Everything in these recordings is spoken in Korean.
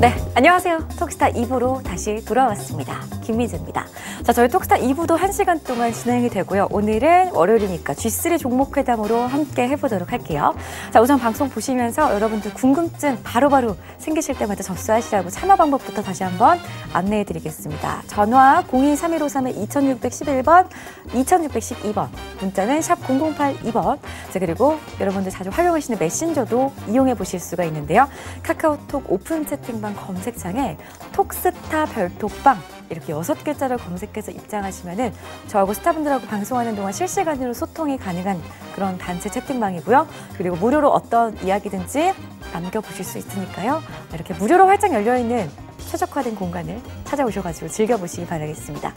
네, 안녕하세요. 톡스타 2부로 다시 돌아왔습니다. 김미주입니다. 자, 저희 톡스타 2부도 1시간 동안 진행이 되고요. 오늘은 월요일이니까 G3 종목 회담으로 함께 해보도록 할게요. 자, 우선 방송 보시면서 여러분들 궁금증 바로바로 생기실 때마다 접수하시라고 참여 방법부터 다시 한번 안내해드리겠습니다. 전화 02-3153-2611번, 2612번, 문자는 샵 0082번. 자, 그리고 여러분들 자주 활용하시는 메신저도 이용해 보실 수가 있는데요. 카카오톡 오픈 채팅방 검색창에 톡스타 별톡방 이렇게 6글자를 검색해서 입장하시면은 저하고 스타분들하고 방송하는 동안 실시간으로 소통이 가능한 그런 단체 채팅방이고요. 그리고 무료로 어떤 이야기든지 남겨보실 수 있으니까요. 이렇게 무료로 활짝 열려있는 최적화된 공간을 찾아오셔가지고 즐겨보시기 바라겠습니다.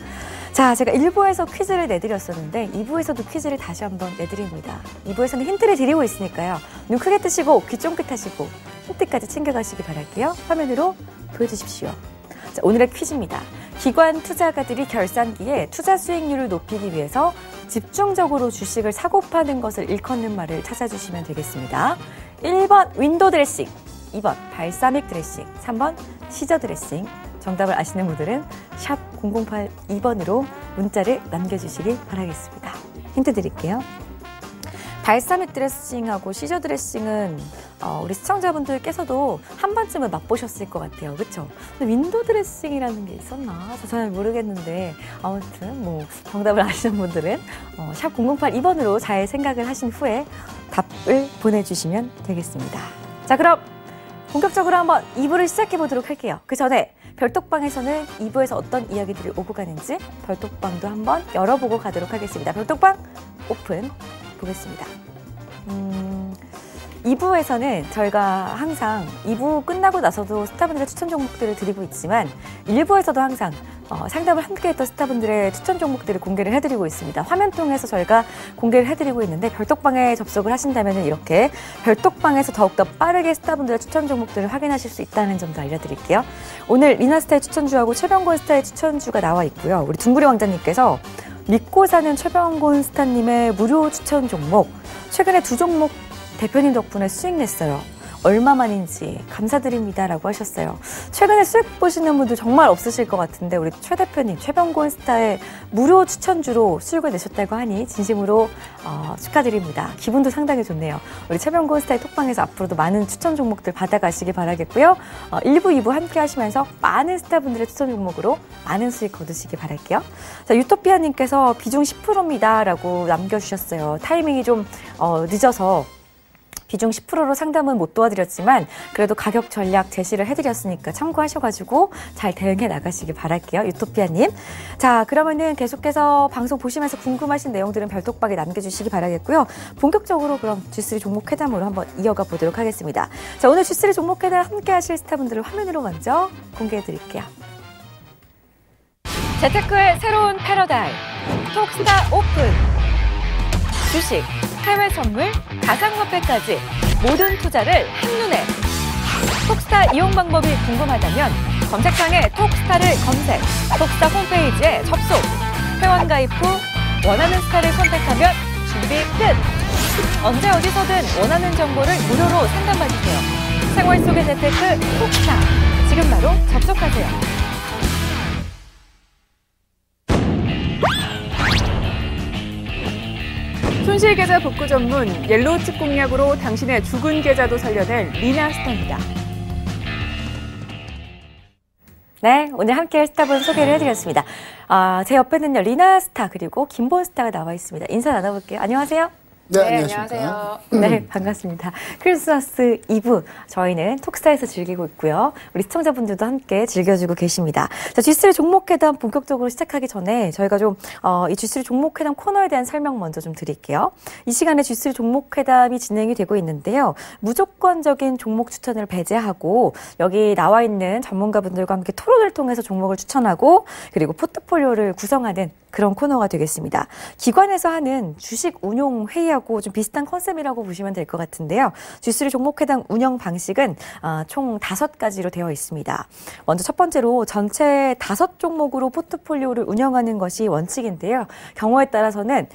자, 제가 1부에서 퀴즈를 내드렸었는데 2부에서도 퀴즈를 다시 한번 내드립니다. 2부에서는 힌트를 드리고 있으니까요. 눈 크게 뜨시고 귀 쫑긋 하시고 힌트까지 챙겨가시기 바랄게요. 화면으로 보여주십시오. 자, 오늘의 퀴즈입니다. 기관 투자가들이 결산기에 투자 수익률을 높이기 위해서 집중적으로 주식을 사고 파는 것을 일컫는 말을 찾아주시면 되겠습니다. 1번 윈도우 드레싱, 2번 발사믹 드레싱, 3번 시저 드레싱. 정답을 아시는 분들은 샵 0082번으로 문자를 남겨주시길 바라겠습니다. 힌트 드릴게요. 발사믹 드레싱하고 시저 드레싱은 우리 시청자분들께서도 한 번쯤은 맛보셨을 것 같아요. 그렇죠? 근데 윈도우 드레싱이라는 게 있었나? 잘 모르겠는데 아무튼 뭐 정답을 아시는 분들은 샵 0082번으로 잘 생각을 하신 후에 답을 보내주시면 되겠습니다. 자, 그럼 본격적으로 한번 2부를 시작해 보도록 할게요. 그 전에 별톡방에서는 2부에서 어떤 이야기들이 오고 가는지 별톡방도 한번 열어보고 가도록 하겠습니다. 별톡방 오픈 보겠습니다. 2부에서는 저희가 항상 2부 끝나고 나서도 스타분들의 추천 종목들을 드리고 있지만 1부에서도 항상 상담을 함께했던 스타분들의 추천 종목들을 공개를 해드리고 있습니다. 화면 통해서 저희가 공개를 해드리고 있는데 별톡방에 접속을 하신다면 이렇게 별톡방에서 더욱더 빠르게 스타분들의 추천 종목들을 확인하실 수 있다는 점도 알려드릴게요. 오늘 리나스타의 추천주하고 최병곤 스타의 추천주가 나와 있고요. 우리 둥구리 왕자님께서 믿고 사는 최병곤 스타님의 무료 추천 종목, 최근에 2종목 대표님 덕분에 수익 냈어요. 얼마만인지 감사드립니다라고 하셨어요. 최근에 수익 보시는 분들 정말 없으실 것 같은데 우리 최 대표님, 최병곤 스타의 무료 추천주로 수익을 내셨다고 하니 진심으로 축하드립니다. 기분도 상당히 좋네요. 우리 최병곤 스타의 톡방에서 앞으로도 많은 추천 종목들 받아가시기 바라겠고요. 1부, 2부 함께 하시면서 많은 스타분들의 추천 종목으로 많은 수익 거두시기 바랄게요. 자, 유토피아님께서 비중 10%입니다 라고 남겨주셨어요. 타이밍이 좀 늦어서 비중 10%로 상담은 못 도와드렸지만 그래도 가격 전략 제시를 해드렸으니까 참고하셔가지고 잘 대응해 나가시길 바랄게요. 유토피아님. 자, 그러면은 계속해서 방송 보시면서 궁금하신 내용들은 별톡방에 남겨주시기 바라겠고요. 본격적으로 그럼 G3 종목 회담으로 한번 이어가 보도록 하겠습니다. 자, 오늘 G3 종목 회담 함께 하실 스타분들을 화면으로 먼저 공개해 드릴게요. 재테크의 새로운 패러다임. 톡스타 오픈. 주식, 해외 선물, 가상화폐까지 모든 투자를 한눈에. 톡스타 이용 방법이 궁금하다면 검색창에 톡스타를 검색, 톡스타 홈페이지에 접속, 회원 가입 후 원하는 스타를 선택하면 준비 끝! 언제 어디서든 원하는 정보를 무료로 상담받으세요. 생활 속의 재테크 톡스타, 지금 바로 접속하세요. 손실 계좌 복구 전문 옐로우 칩 공략으로 당신의 죽은 계좌도 살려낼 리나스타입니다. 네, 오늘 함께할 스타분 소개를 해드렸습니다. 제 옆에는요 리나스타 그리고 김본스타가 나와 있습니다. 인사 나눠볼게요. 안녕하세요. 네, 안녕하세요. 네, 반갑습니다. 크리스마스 이브 저희는 톡스타에서 즐기고 있고요. 우리 시청자분들도 함께 즐겨주고 계십니다. 자, G3 종목회담 본격적으로 시작하기 전에 저희가 좀 이 G3 종목회담 코너에 대한 설명 먼저 좀 드릴게요. 이 시간에 G3 종목회담이 진행이 되고 있는데요. 무조건적인 종목 추천을 배제하고 여기 나와 있는 전문가분들과 함께 토론을 통해서 종목을 추천하고 그리고 포트폴리오를 구성하는 그런 코너가 되겠습니다. 기관에서 하는 주식 운용 회의하고 좀 비슷한 컨셉이라고 보시면 될 것 같은데요. G3 종목회담 운영 방식은 총 5가지로 되어 있습니다. 먼저 첫 번째로 전체 5종목으로 포트폴리오를 운영하는 것이 원칙인데요. 경우에 따라서는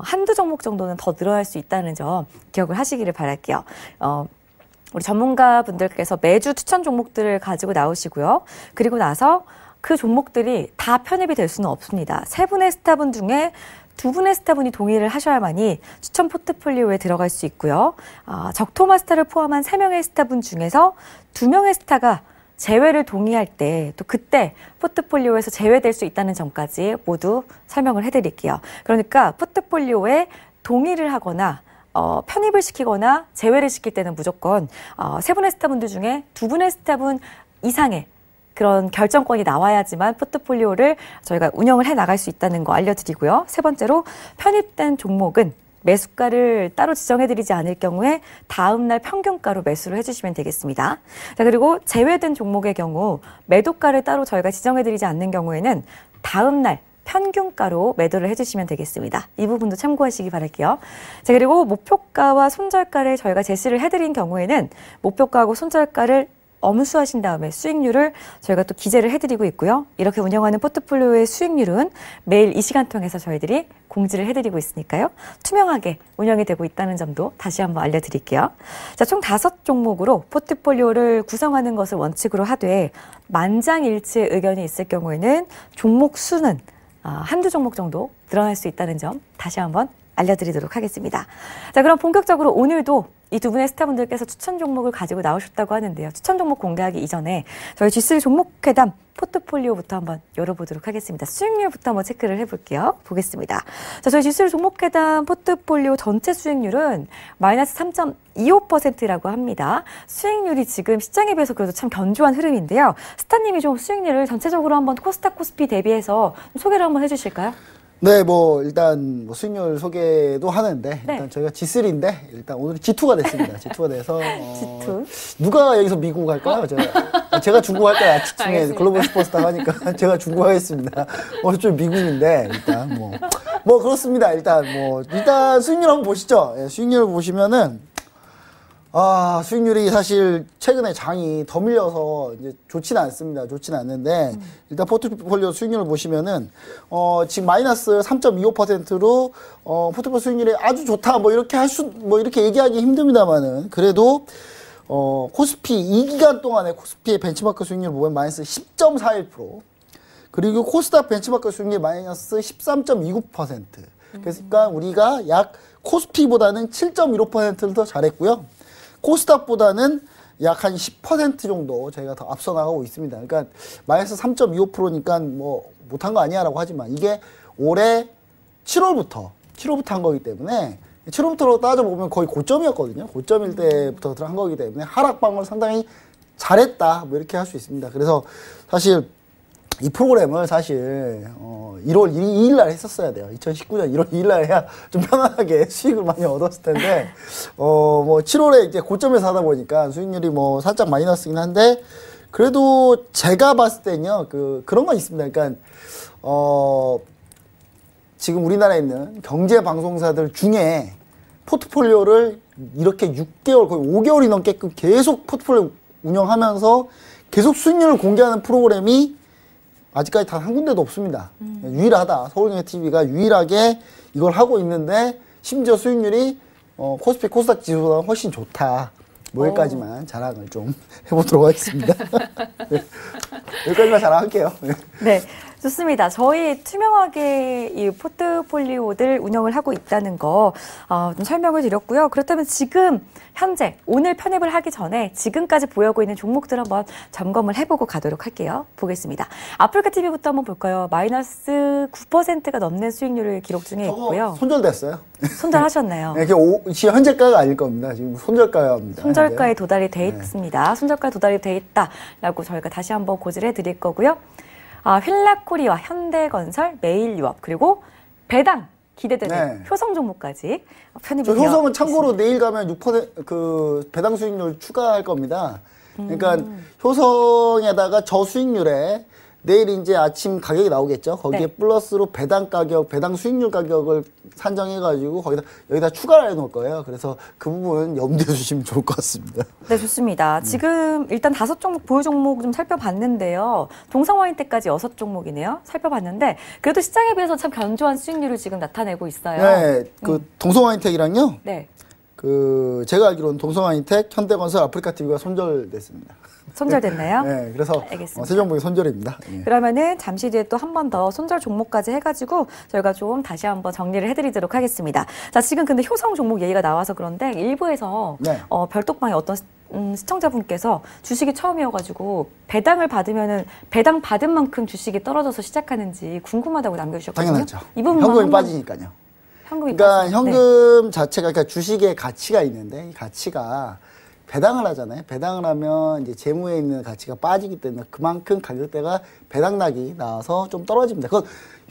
한두 종목 정도는 더 늘어날 수 있다는 점 기억을 하시기를 바랄게요. 우리 전문가분들께서 매주 추천 종목들을 가지고 나오시고요. 그리고 나서 그 종목들이 다 편입이 될 수는 없습니다. 3분의 스타분 중에 2분의 스타분이 동의를 하셔야만이 추천 포트폴리오에 들어갈 수 있고요. 적토마 스타를 포함한 3명의 스타분 중에서 2명의 스타가 제외를 동의할 때 또 그때 포트폴리오에서 제외될 수 있다는 점까지 모두 설명을 해드릴게요. 그러니까 포트폴리오에 동의를 하거나 편입을 시키거나 제외를 시킬 때는 무조건 3분의 스타분들 중에 2분의 스타분 이상의 그런 결정권이 나와야지만 포트폴리오를 저희가 운영을 해나갈 수 있다는 거 알려드리고요. 3번째로 편입된 종목은 매수가를 따로 지정해드리지 않을 경우에 다음날 평균가로 매수를 해주시면 되겠습니다. 자, 그리고 제외된 종목의 경우 매도가를 따로 저희가 지정해드리지 않는 경우에는 다음날 평균가로 매도를 해주시면 되겠습니다. 이 부분도 참고하시기 바랄게요. 자, 그리고 목표가와 손절가를 저희가 제시를 해드린 경우에는 목표가하고 손절가를 엄수하신 다음에 수익률을 저희가 또 기재를 해드리고 있고요. 이렇게 운영하는 포트폴리오의 수익률은 매일 이 시간 통해서 저희들이 공지를 해드리고 있으니까요. 투명하게 운영이 되고 있다는 점도 다시 한번 알려드릴게요. 자, 총 5종목으로 포트폴리오를 구성하는 것을 원칙으로 하되 만장일치의 의견이 있을 경우에는 종목 수는 한두 종목 정도 늘어날 수 있다는 점 다시 한번 알려드리도록 하겠습니다. 자, 그럼 본격적으로 오늘도 이 2분의 스타분들께서 추천 종목을 가지고 나오셨다고 하는데요. 추천 종목 공개하기 이전에 저희 G3 종목회담 포트폴리오부터 한번 열어보도록 하겠습니다. 수익률부터 한번 체크를 해볼게요. 보겠습니다. 자, 저희 G3 종목회담 포트폴리오 전체 수익률은 마이너스 3.25%라고 합니다. 수익률이 지금 시장에 비해서 그래도 참 견조한 흐름인데요. 스타님이 좀 수익률을 전체적으로 한번 코스닥 코스피 대비해서 소개를 한번 해주실까요? 네, 일단 수익률 소개도 하는데, 일단 저희가 G3인데, 일단 오늘 G2가 됐습니다. G2가 돼서, G2? 누가 여기서 미국 할까요? 제가 중국 할까요? 아침에 글로벌 슈퍼스타 하니까 제가 중국 하겠습니다. 좀 미국인데, 일단 그렇습니다. 일단 수익률 한번 보시죠. 예, 수익률 보시면은, 수익률이 사실 최근에 장이 더 밀려서 이제 좋지는 않습니다. 좋지는 않는데, 일단 포트폴리오 수익률을 보시면은, 지금 마이너스 3.25%로, 포트폴리오 수익률이 아주 좋다. 이렇게 얘기하기 힘듭니다만은, 그래도, 코스피 2기간 동안에 코스피의 벤치마크 수익률 보면 마이너스 10.41%, 그리고 코스닥 벤치마크 수익률 마이너스 13.29%. 그러니까 우리가 약 코스피보다는 7.15%를 더 잘했고요. 코스닥보다는 약 한 10% 정도 저희가 더 앞서 나가고 있습니다. 그러니까 마이너스 3.25%니까 못한 거 아니야라고 하지만 이게 올해 7월부터 한 거기 때문에 7월부터 따져보면 거의 고점이었거든요. 고점일 때부터 한 거기 때문에 하락방을 상당히 잘했다. 이렇게 할 수 있습니다. 그래서 사실 이 프로그램을 사실 1월 2일 날 했었어야 돼요. 2019년 1월 2일 날 해야 좀 편안하게 수익을 많이 얻었을 텐데 7월에 이제 고점에서 하다 보니까 수익률이 살짝 마이너스긴 한데 그래도 제가 봤을 때는요. 그런 건 있습니다. 그러니까 지금 우리나라에 있는 경제 방송사들 중에 포트폴리오를 이렇게 6개월 거의 5개월이 넘게끔 계속 포트폴리오 운영하면서 계속 수익률을 공개하는 프로그램이 아직까지 단 한 군데도 없습니다. 유일하다. 서울경제TV가 유일하게 이걸 하고 있는데 심지어 수익률이 코스피 코스닥 지수보다 훨씬 좋다. 여기까지만 자랑을 좀 해보도록 하겠습니다. 네. 여기까지만 자랑할게요. 네. 좋습니다. 저희 투명하게 이 포트폴리오들 운영을 하고 있다는 거 좀 설명을 드렸고요. 그렇다면 지금 현재 오늘 편입을 하기 전에 지금까지 보유하고 있는 종목들 한번 점검을 해보고 가도록 할게요. 보겠습니다. 아프리카TV부터 한번 볼까요? 마이너스 9%가 넘는 수익률을 기록 중에 있고요. 손절됐어요. 손절하셨나요? 네, 지금 현재가가 아닐 겁니다. 지금 손절가입니다. 손절가에 도달이 돼 있습니다. 손절가에 도달이 돼 있다라고 저희가 다시 한번 고지를 해드릴 거고요. 휠라코리아, 현대건설, 매일유업 그리고 배당 기대되는 효성 종목까지 편입이 되어 효성은 참고로 내일 가면 6% 배당 수익률 추가할 겁니다. 그러니까 효성에다가 저수익률에 내일 이제 아침 가격이 나오겠죠. 거기에 플러스로 배당 가격, 배당 수익률 가격을 산정해가지고 여기다 추가를 해놓을 거예요. 그래서 그 부분 염두에 두시면 좋을 것 같습니다. 네, 좋습니다. 지금 일단 5종목 보유 종목 좀 살펴봤는데요. 동성화인 때까지 6종목이네요. 살펴봤는데 그래도 시장에 비해서 참 견조한 수익률을 지금 나타내고 있어요. 네, 동성화인텍이랑요. 네. 제가 알기로는 동성아인텍, 현대건설, 아프리카TV가 손절됐습니다. 손절됐나요? 네, 그래서 알겠습니다. 새 종목이 손절입니다. 예. 그러면은 잠시 뒤에 또 한 번 더 손절 종목까지 해가지고 저희가 좀 다시 한번 정리를 해드리도록 하겠습니다. 자, 지금 근데 효성 종목 얘기가 나와서 그런데 일부에서 네. 별독방에 어떤 시청자분께서 주식이 처음이어가지고 배당을 받으면은 배당 받은 만큼 주식이 떨어져서 시작하는지 궁금하다고 남겨주셨거든요. 당연하죠. 이 부분만 현금이 한번 빠지니까요. 현금이 그러니까 빠지죠. 현금 자체가 그러니까 주식의 가치가 있는데 이 가치가 배당을 하잖아요. 배당을 하면 이제 재무에 있는 가치가 빠지기 때문에 그만큼 가격대가 배당락이 나와서 좀 떨어집니다. 그건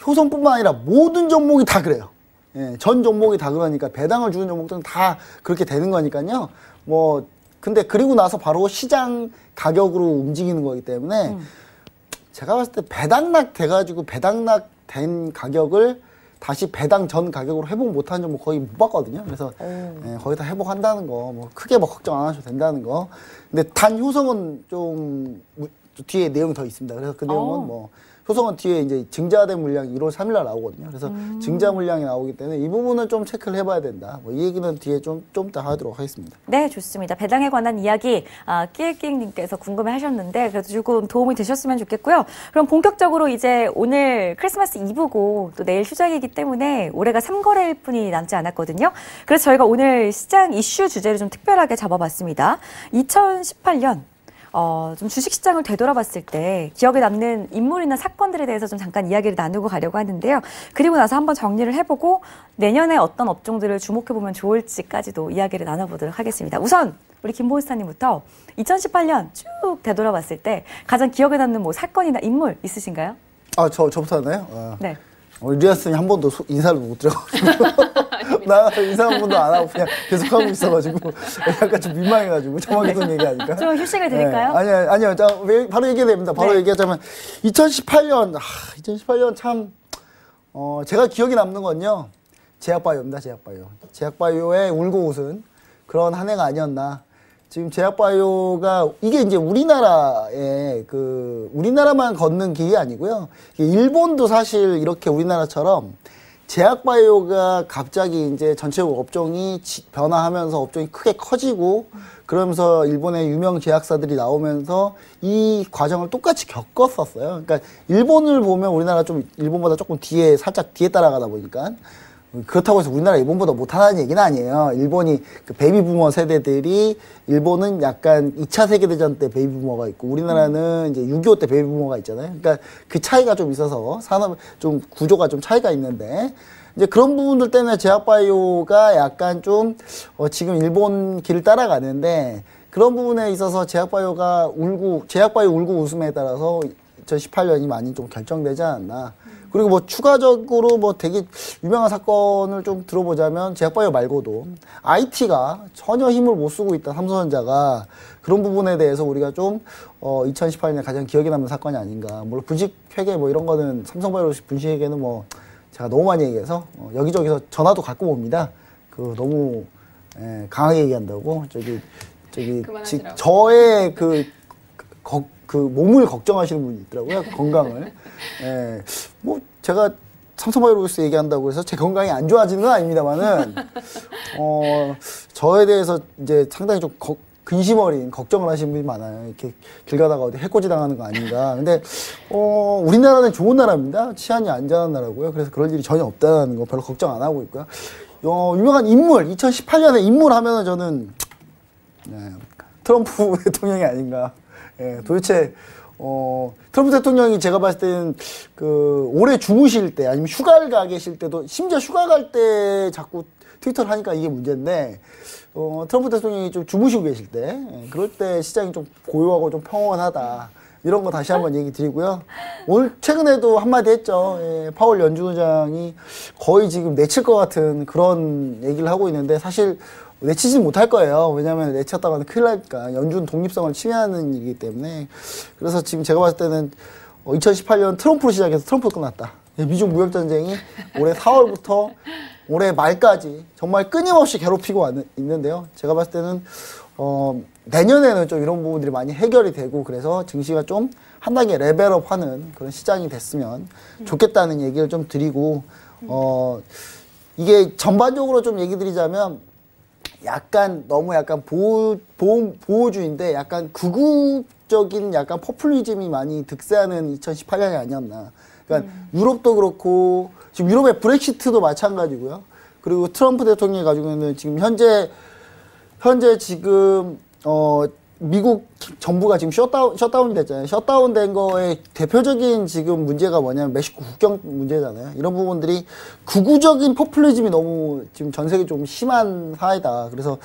효성뿐만 아니라 모든 종목이 다 그래요. 예, 전 종목이 다 그러니까 배당을 주는 종목들은 다 그렇게 되는 거니까요. 근데 그리고 나서 바로 시장 가격으로 움직이는 거기 때문에 제가 봤을 때 배당락 돼가지고 배당락 된 가격을 다시 배당 전 가격으로 회복 못하는 종목 거의 못 봤거든요. 그래서 거의 다 회복한다는 거, 크게 걱정 안 하셔도 된다는 거. 근데 단 효성은 좀 뒤에 내용이 더 있습니다. 그래서 그 내용은 효성은 뒤에 이제 증자된 물량이 1월 3일날 나오거든요. 그래서 증자 물량이 나오기 때문에 이 부분은 좀 체크를 해봐야 된다. 이 얘기는 뒤에 좀 더 하도록 하겠습니다. 네, 좋습니다. 배당에 관한 이야기 끼익끼익님께서 궁금해하셨는데 그래도 조금 도움이 되셨으면 좋겠고요. 그럼 본격적으로 이제 오늘 크리스마스 이브고 또 내일 휴장이기 때문에 올해가 3거래일 뿐이 남지 않았거든요. 그래서 저희가 오늘 시장 이슈 주제를 좀 특별하게 잡아봤습니다. 2018년 좀 주식시장을 되돌아봤을 때 기억에 남는 인물이나 사건들에 대해서 좀 잠깐 이야기를 나누고 가려고 하는데요. 그리고 나서 한번 정리를 해보고 내년에 어떤 업종들을 주목해보면 좋을지까지도 이야기를 나눠보도록 하겠습니다. 우선 우리 김보은스타님부터 2018년 쭉 되돌아봤을 때 가장 기억에 남는 사건이나 인물 있으신가요? 저부터 하나요? 네. 우리 리아스님 한 번도 인사를 못 드려가지고 나 인사 한 번도 안 하고 그냥 계속 하고 있어가지고 약간 좀 민망해가지고 저만 계속 얘기하니까 좀 휴식을 드릴까요? 네. 아니요. 자, 바로 얘기해야 됩니다. 바로 네. 얘기하자면 2018년 참 제가 기억에 남는 건요. 제약바이오입니다. 제약바이오의 울고 웃은 그런 한 해가 아니었나. 지금 제약바이오가 이게 이제 우리나라만 걷는 길이 아니고요. 일본도 사실 이렇게 우리나라처럼 제약바이오가 갑자기 이제 전체적으로 업종이 변화하면서 업종이 크게 커지고 그러면서 일본의 유명 제약사들이 나오면서 이 과정을 똑같이 겪었었어요. 그러니까 일본을 보면 우리나라 좀 일본보다 조금 살짝 뒤에 따라가다 보니까 그렇다고 해서 우리나라 일본보다 못하다는 얘기는 아니에요. 일본이 베이비 부머 세대들이 일본은 약간 2차 세계대전 때 베이비 부머가 있고 우리나라는 이제 6.25 때 베이비 부머가 있잖아요. 그러니까 그 차이가 좀 있어서 산업 좀 구조가 좀 차이가 있는데 이제 그런 부분들 때문에 제약바이오가 약간 좀 지금 일본 길을 따라가는데 그런 부분에 있어서 제약바이오 울고 웃음에 따라서 2018년이 많이 좀 결정되지 않았나. 그리고 추가적으로 되게 유명한 사건을 좀 들어보자면 제약바이오 말고도 IT가 전혀 힘을 못 쓰고 있다 삼성전자가 그런 부분에 대해서 우리가 좀 2018년에 가장 기억에 남는 사건이 아닌가. 물론 분식 회계 이런 거는 삼성바이오 분식 회계는 제가 너무 많이 얘기해서 여기저기서 전화도 갖고 옵니다. 너무 강하게 얘기한다고 저의 몸을 걱정하시는 분이 있더라고요. 건강을. 제가 삼성바이오로스 얘기한다고 해서 제 건강이 안 좋아지는 건 아닙니다만은, 저에 대해서 이제 상당히 좀 근심 어린 걱정을 하시는 분이 많아요. 이렇게 길 가다가 어디 해코지 당하는 거 아닌가. 근데, 우리나라는 좋은 나라입니다. 치안이 안전한 나라고요. 그래서 그럴 일이 전혀 없다는 거 별로 걱정 안 하고 있고요. 유명한 인물, 2018년에 인물 하면은 저는, 트럼프 대통령이 아닌가. 도대체, 트럼프 대통령이 제가 봤을 때는 올해 주무실 때 아니면 휴가를 가 계실 때도 심지어 휴가 갈 때 자꾸 트위터를 하니까 이게 문제인데, 트럼프 대통령이 좀 주무시고 계실 때, 그럴 때 시장이 좀 고요하고 좀 평온하다. 이런 거 다시 한번 얘기 드리고요. 오늘 최근에도 한마디 했죠. 파월 연준의장이 거의 지금 내칠 것 같은 그런 얘기를 하고 있는데 사실 내치지 못할 거예요. 왜냐하면 내쳤다가는 큰일 나니까 연준 독립성을 침해하는 일이기 때문에. 그래서 지금 제가 봤을 때는 2018년 트럼프로 시작해서 트럼프로 끝났다. 미중 무역전쟁이 올해 4월부터 올해 말까지 정말 끊임없이 괴롭히고 있는데요. 제가 봤을 때는 내년에는 좀 이런 부분들이 많이 해결이 되고 그래서 증시가 좀 한 단계 레벨업하는 그런 시장이 됐으면 좋겠다는 얘기를 좀 드리고 이게 전반적으로 좀 얘기 드리자면 약간 너무 약간 보호주의인데 약간 극우적인 약간 포퓰리즘이 많이 득세하는 2018년이 아니었나. 그러니까 유럽도 그렇고 지금 유럽의 브렉시트도 마찬가지고요. 그리고 트럼프 대통령이 가지고 있는 지금 현재 지금 미국 정부가 지금 셧다운이 됐잖아요. 셧다운된 거의 대표적인 지금 문제가 뭐냐면 멕시코 국경 문제잖아요. 이런 부분들이 극우적인 포퓰리즘이 너무 지금 전 세계 좀 심한 사회다. 그래서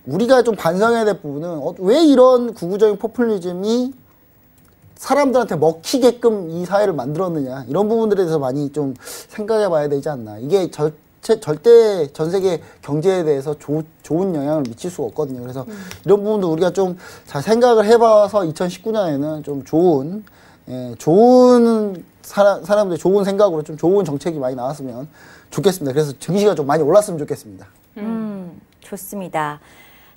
우리가 좀 반성해야 될 부분은 왜 이런 극우적인 포퓰리즘이 사람들한테 먹히게끔 이 사회를 만들었느냐. 이런 부분들에 대해서 많이 좀 생각해 봐야 되지 않나. 이게 절대 전 세계 경제에 대해서 좋은 영향을 미칠 수가 없거든요. 그래서 이런 부분도 우리가 좀 잘 생각을 해봐서 2019년에는 좀 좋은 사람들 좋은 생각으로 좀 좋은 정책이 많이 나왔으면 좋겠습니다. 그래서 증시가 좀 많이 올랐으면 좋겠습니다. 좋습니다.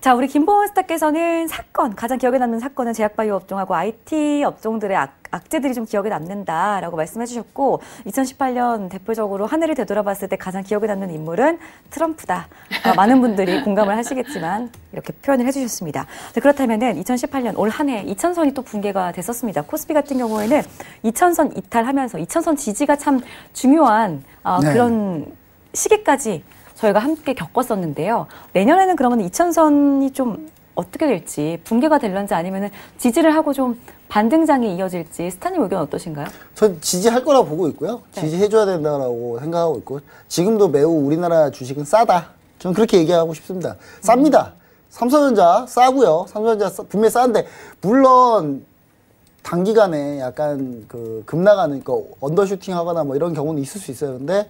자, 우리 김보원 스타께서는 가장 기억에 남는 사건은 제약바이오 업종하고 IT 업종들의 악재들이 좀 기억에 남는다라고 말씀해 주셨고 2018년 대표적으로 한 해를 되돌아봤을 때 가장 기억에 남는 인물은 트럼프다. 많은 분들이 공감을 하시겠지만 이렇게 표현을 해주셨습니다. 그렇다면은 2018년 올 한 해 2000선이 또 붕괴가 됐었습니다. 코스피 같은 경우에는 2000선 이탈하면서 2000선 지지가 참 중요한 그런 시기까지 저희가 함께 겪었었는데요. 내년에는 그러면 2000선이 좀 어떻게 될지 붕괴가 될런지 아니면 지지를 하고 좀 반등장이 이어질지 스타님 의견 어떠신가요? 전 지지할 거라고 보고 있고요. 네. 지지해줘야 된다고 생각하고 있고 지금도 매우 우리나라 주식은 싸다. 저는 그렇게 얘기하고 싶습니다. 쌉니다. 삼성전자 싸고요. 삼성전자 분명히 싼데 물론 단기간에 약간 급 나가는 언더슈팅 하거나 뭐 이런 경우는 있을 수 있어요. 근데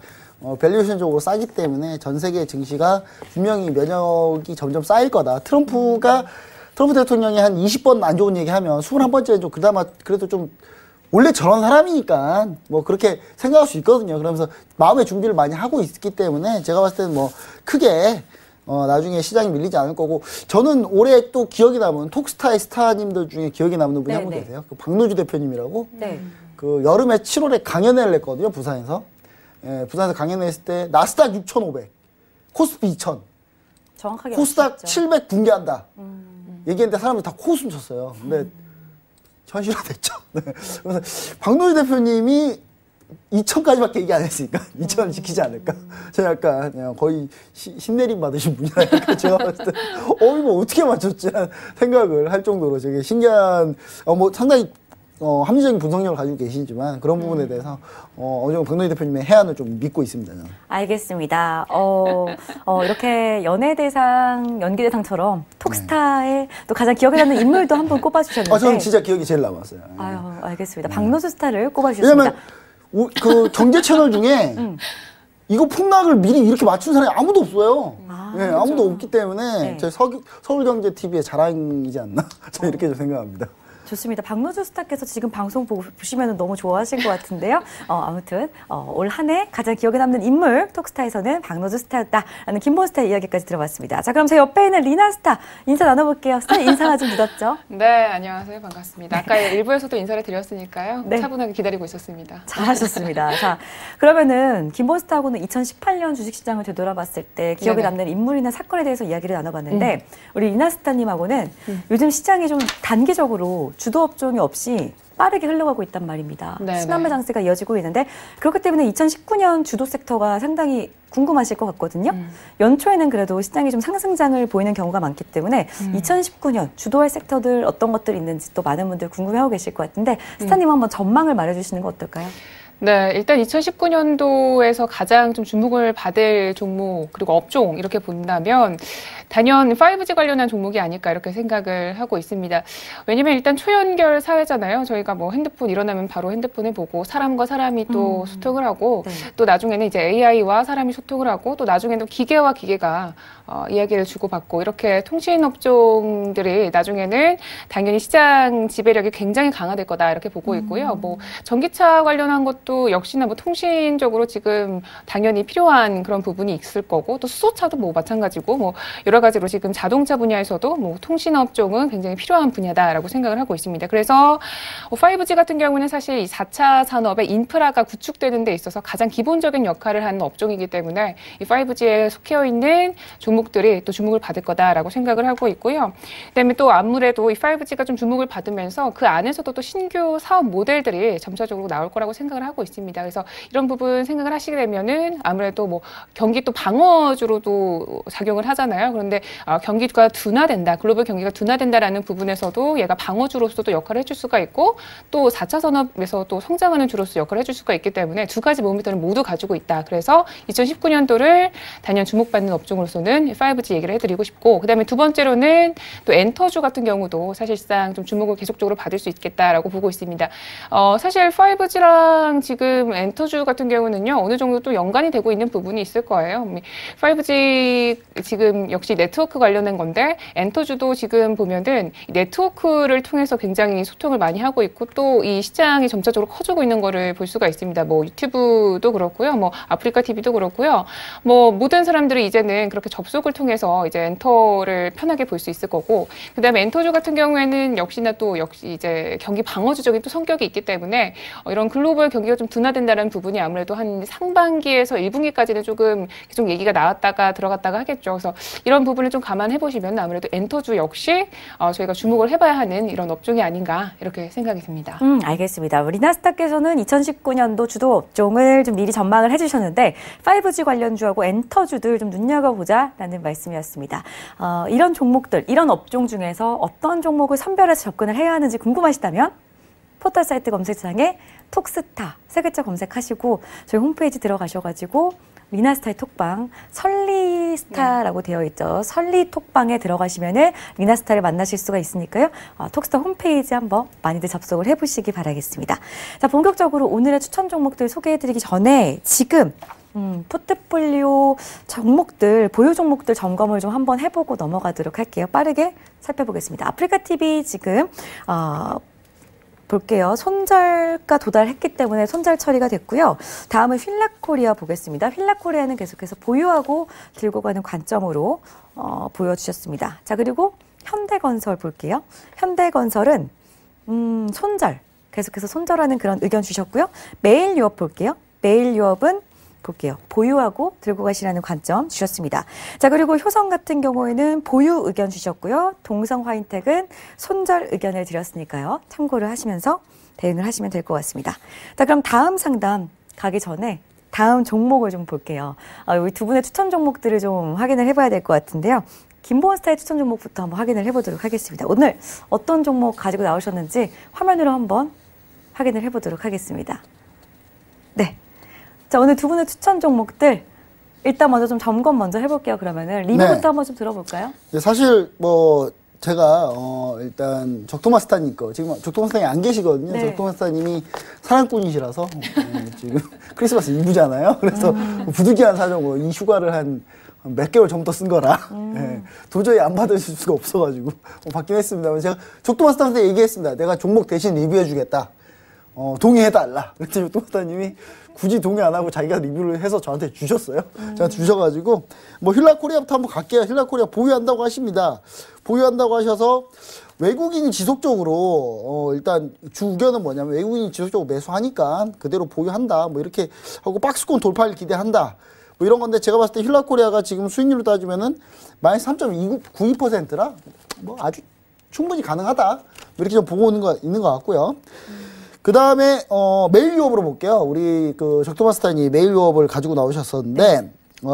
밸류에이션적으로 싸기 때문에 전 세계 증시가 분명히 면역이 점점 쌓일 거다. 트럼프 대통령이 한 20번 안 좋은 얘기 하면 21번째는 좀 그나마 그래도 좀 원래 저런 사람이니까 뭐 그렇게 생각할 수 있거든요. 그러면서 마음의 준비를 많이 하고 있기 때문에 제가 봤을 때는 뭐 크게 나중에 시장이 밀리지 않을 거고 저는 올해 또 기억이 남은 톡스타의 스타님들 중에 기억에 남는 분이 한 분 계세요. 박노주 대표님이라고 여름에 7월에 강연회를 냈거든요. 부산에서. 예, 부산에서 강연을 했을 때 나스닥 6,500, 코스피 2,000, 정확하게 코스닥 700 붕괴한다. 얘기했는데 사람들이 다 코웃음 쳤어요. 근데 현실화됐죠. 네. 그래서 박노주 대표님이 2,000까지밖에 얘기 안 했으니까 2,000을 지키지 않을까. 제가 약간 그냥 거의 신내림 받으신 분이라니까 제가 봤을 때 이거 어떻게 맞췄지? 생각을 할 정도로 되게 신기한 뭐 상당히 합리적인 분석력을 가지고 계시지만 그런 부분에 대해서 어느 정도 박노희 대표님의 해안을 좀 믿고 있습니다. 저는. 알겠습니다. 이렇게 연예대상, 연기대상처럼 톡스타의 또 가장 기억에 남는 인물도 한 분 꼽아주셨는데 저는 진짜 기억이 제일 남았어요. 아유, 알겠습니다. 박노주 스타를 꼽아주셨습니다. 왜냐면 경제 채널 중에 이거 폭락을 미리 이렇게 맞춘 사람이 아무도 없어요. 아무도 없기 때문에 저희 서울경제TV의 자랑이지 않나? 저는 이렇게 좀 생각합니다. 좋습니다. 박노주 스타께서 지금 방송 보시면 너무 좋아하신 것 같은데요. 아무튼 올 한 해 가장 기억에 남는 인물 톡스타에서는 박노주 스타였다라는 김보원 스타의 이야기까지 들어봤습니다. 자, 그럼 제 옆에 있는 리나 스타 인사 나눠볼게요. 스타 인사가 좀 늦었죠? 네, 안녕하세요. 반갑습니다. 아까 일부에서도 인사를 드렸으니까요. 차분하게 기다리고 있었습니다. 잘하셨습니다. 자, 그러면은 김보원 스타하고는 2018년 주식시장을 되돌아봤을 때 기억에 남는 인물이나 사건에 대해서 이야기를 나눠봤는데 우리 리나 스타님하고는 요즘 시장이 좀 단기적으로 주도 업종이 없이 빠르게 흘러가고 있단 말입니다. 순환매 장세가 이어지고 있는데 그렇기 때문에 2019년 주도 섹터가 상당히 궁금하실 것 같거든요. 연초에는 그래도 시장이 좀 상승장을 보이는 경우가 많기 때문에 2019년 주도할 섹터들 어떤 것들이 있는지 또 많은 분들 궁금해하고 계실 것 같은데 스타님 한번 전망을 말해주시는 거 어떨까요? 네, 일단 2019년도에서 가장 좀 주목을 받을 종목 그리고 업종 이렇게 본다면 단연 5G 관련한 종목이 아닐까 이렇게 생각을 하고 있습니다. 왜냐면 일단 초연결 사회잖아요. 저희가 뭐 핸드폰 일어나면 바로 핸드폰을 보고 사람과 사람이 또 소통을 하고 또 나중에는 이제 AI와 사람이 소통을 하고 또 나중에는 기계와 기계가 이야기를 주고받고 이렇게 통신 업종들이 나중에는 당연히 시장 지배력이 굉장히 강화될 거다 이렇게 보고 있고요. 뭐 전기차 관련한 것도 또 역시나 뭐 통신적으로 지금 당연히 필요한 그런 부분이 있을 거고 또 수소차도 뭐 마찬가지고 뭐 여러 가지로 지금 자동차 분야에서도 뭐 통신업종은 굉장히 필요한 분야다라고 생각을 하고 있습니다. 그래서 5G 같은 경우는 사실 이 4차 산업의 인프라가 구축되는 데 있어서 가장 기본적인 역할을 하는 업종이기 때문에 이 5G에 속해 있는 종목들이 또 주목을 받을 거다라고 생각을 하고 있고요. 그다음에 또 아무래도 이 5G가 좀 주목을 받으면서 그 안에서도 또 신규 사업 모델들이 점차적으로 나올 거라고 생각을 하고 있습니다. 그래서 이런 부분 생각을 하시게 되면은 아무래도 뭐 경기 또 방어주로도 작용을 하잖아요. 그런데 경기가 둔화된다, 글로벌 경기가 둔화된다라는 부분에서도 얘가 방어주로서도 역할을 해줄 수가 있고 또 4차 산업에서 또 성장하는 주로서 역할을 해줄 수가 있기 때문에 두 가지 모멘텀을 모두 가지고 있다. 그래서 2019년도를 단연 주목받는 업종으로서는 5G 얘기를 해드리고 싶고, 그다음에 두 번째로는 또 엔터주 같은 경우도 사실상 좀 주목을 계속적으로 받을 수 있겠다라고 보고 있습니다. 사실 5G랑 지금 엔터주 같은 경우는요, 어느 정도 또 연관이 되고 있는 부분이 있을 거예요. 5G 지금 역시 네트워크 관련된 건데, 엔터주도 지금 보면은 네트워크를 통해서 굉장히 소통을 많이 하고 있고 또 이 시장이 점차적으로 커지고 있는 거를 볼 수가 있습니다. 뭐 유튜브도 그렇고요, 뭐 아프리카 TV도 그렇고요. 뭐 모든 사람들이 이제는 그렇게 접속을 통해서 이제 엔터를 편하게 볼 수 있을 거고, 그다음에 엔터주 같은 경우에는 역시 이제 경기 방어주적인 또 성격이 있기 때문에 이런 글로벌 경기가 좀 둔화된다는 부분이 아무래도 한 상반기에서 1분기까지는 조금 계속 얘기가 나왔다가 들어갔다가 하겠죠. 그래서 이런 부분을 좀 감안해 보시면 아무래도 엔터주 역시 저희가 주목을 해봐야 하는 이런 업종이 아닌가 이렇게 생각이 듭니다. 알겠습니다. 우리 리나스닥께서는 2019년도 주도 업종을 좀 미리 전망을 해주셨는데 5G 관련주하고 엔터주들 좀 눈여겨보자라는 말씀이었습니다. 이런 종목들, 이런 업종 중에서 어떤 종목을 선별해서 접근을 해야 하는지 궁금하시다면 포털 사이트 검색창에 톡스타 세 글자 검색하시고 저희 홈페이지 들어가셔가지고 리나스타의 톡방, 설리스타라고 되어 있죠. 설리 톡방에 들어가시면은 리나스타를 만나실 수가 있으니까요. 톡스타 홈페이지 한번 많이들 접속을 해보시기 바라겠습니다. 자, 본격적으로 오늘의 추천 종목들 소개해드리기 전에 지금 포트폴리오 종목들, 보유 종목들 점검을 좀 한번 해보고 넘어가도록 할게요. 빠르게 살펴보겠습니다. 아프리카 TV 지금 볼게요. 손절가 도달했기 때문에 손절 처리가 됐고요. 다음은 휠라코리아 보겠습니다. 휠라코리아는 계속해서 보유하고 들고 가는 관점으로 보여주셨습니다. 자, 그리고 현대건설 볼게요. 현대건설은 손절, 계속해서 손절하는 그런 의견 주셨고요. 메일유업 볼게요. 메일유업은 볼게요. 보유하고 들고 가시라는 관점 주셨습니다. 자, 그리고 효성 같은 경우에는 보유 의견 주셨고요. 동성 화인텍은 손절 의견을 드렸으니까요. 참고를 하시면서 대응을 하시면 될 것 같습니다. 자, 그럼 다음 상담 가기 전에 다음 종목을 좀 볼게요. 우리 두 분의 추천 종목들을 좀 확인을 해봐야 될 것 같은데요. 김보원스타의 추천 종목부터 한번 확인을 해보도록 하겠습니다. 오늘 어떤 종목 가지고 나오셨는지 화면으로 한번 확인을 해보도록 하겠습니다. 네. 자, 오늘 두 분의 추천 종목들 일단 먼저 좀 점검 먼저 해볼게요. 그러면은 리뷰부터 한번 좀 들어볼까요? 사실 뭐 제가 일단 적토마스타님 거 지금 적토마스타님이 안 계시거든요. 네. 적토마스타님이 사랑꾼이시라서 지금 크리스마스 이브잖아요. 그래서 부득이한 사정으로 이 휴가를 한 몇 개월 전부터 쓴 거라 도저히 안 받으실 수가 없어가지고 받긴 했습니다. 제가 적토마스타한테 얘기했습니다. 내가 종목 대신 리뷰해주겠다. 동의해달라. 그랬더니 적토마스타님이 굳이 동의 안 하고 자기가 리뷰를 해서 저한테 주셨어요. 저한테 주셔가지고 뭐 힐라코리아부터 한번 갈게요. 힐라코리아 보유한다고 하십니다. 보유한다고 하셔서 외국인이 지속적으로 일단 주 의견은 뭐냐면 외국인이 지속적으로 매수하니까 그대로 보유한다. 뭐 이렇게 하고 박스권 돌파를 기대한다. 뭐 이런 건데 제가 봤을 때 힐라코리아가 지금 수익률로 따지면은 마이너스 3.92%라 뭐 아주 충분히 가능하다. 뭐 이렇게 좀 보고 있는 것 같고요. 그 다음에, 메일유업으로 볼게요. 우리, 적토마스타님이 메일유업을 가지고 나오셨었는데,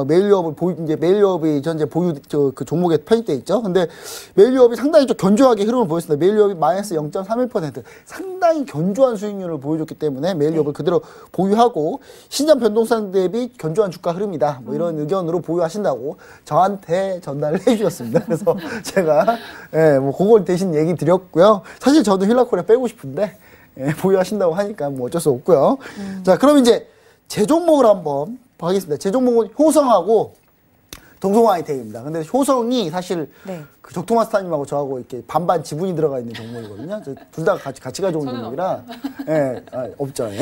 메일유업이 현재 보유, 그 종목에 편입돼 있죠. 근데 메일유업이 상당히 좀 견조하게 흐름을 보였습니다. 메일유업이 마이너스 0.31%. 상당히 견조한 수익률을 보여줬기 때문에 메일유업을 그대로 보유하고, 시장 변동성 대비 견조한 주가 흐름이다. 뭐 이런 의견으로 보유하신다고 저한테 전달을 해주셨습니다. 그래서 제가, 뭐 그걸 대신 얘기 드렸고요. 사실 저도 힐라코리아 빼고 싶은데, 보유하신다고 하니까 뭐 어쩔 수 없고요. 자, 그럼 이제 제 종목을 한번 하겠습니다. 제 종목은 효성하고 동성화 아이템입니다. 근데 효성이 사실 네. 그 적토마스타님하고 저하고 이렇게 반반 지분이 들어가 있는 종목이거든요. 둘 다 같이 가져온 종목이라. 예, 없죠. 예.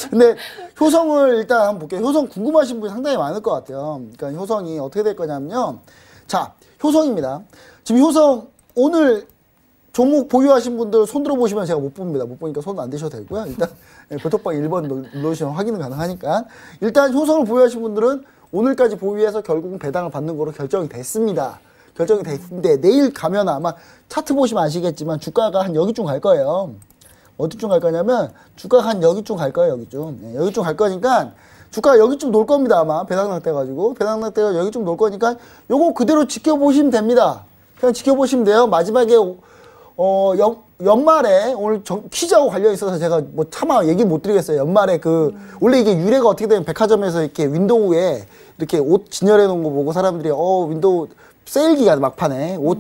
근데 효성을 일단 한번 볼게요. 효성 궁금하신 분이 상당히 많을 것 같아요. 그러니까 효성이 어떻게 될 거냐면요. 자, 효성입니다. 지금 효성 오늘 종목 보유하신 분들 손 들어보시면 제가 못 봅니다. 못 보니까 손 안 대셔도 되고요. 일단 별톡방 1번 눌러주시면 확인은 가능하니까. 일단 효성을 보유하신 분들은 오늘까지 보유해서 결국은 배당을 받는 거로 결정이 됐습니다. 결정이 됐는데 내일 가면 아마 차트 보시면 아시겠지만 주가가 한 여기쯤 갈 거예요. 어디쯤 갈 거냐면 주가가 한 여기쯤 갈 거예요. 여기쯤. 여기쯤 갈 거니까 주가가 여기쯤 놀 겁니다. 아마 배당 낙대가지고. 배당 낙대가 여기쯤 놀 거니까 요거 그대로 지켜보시면 됩니다. 그냥 지켜보시면 돼요. 마지막에 연말에 오늘 퀴즈하고 관련 있어서 제가 뭐 차마 얘기 못 드리겠어요. 연말에 원래 이게 유래가 어떻게 되면 백화점에서 이렇게 윈도우에 이렇게 옷 진열해 놓은 거 보고 사람들이 윈도우 세일 기간 막판에 옷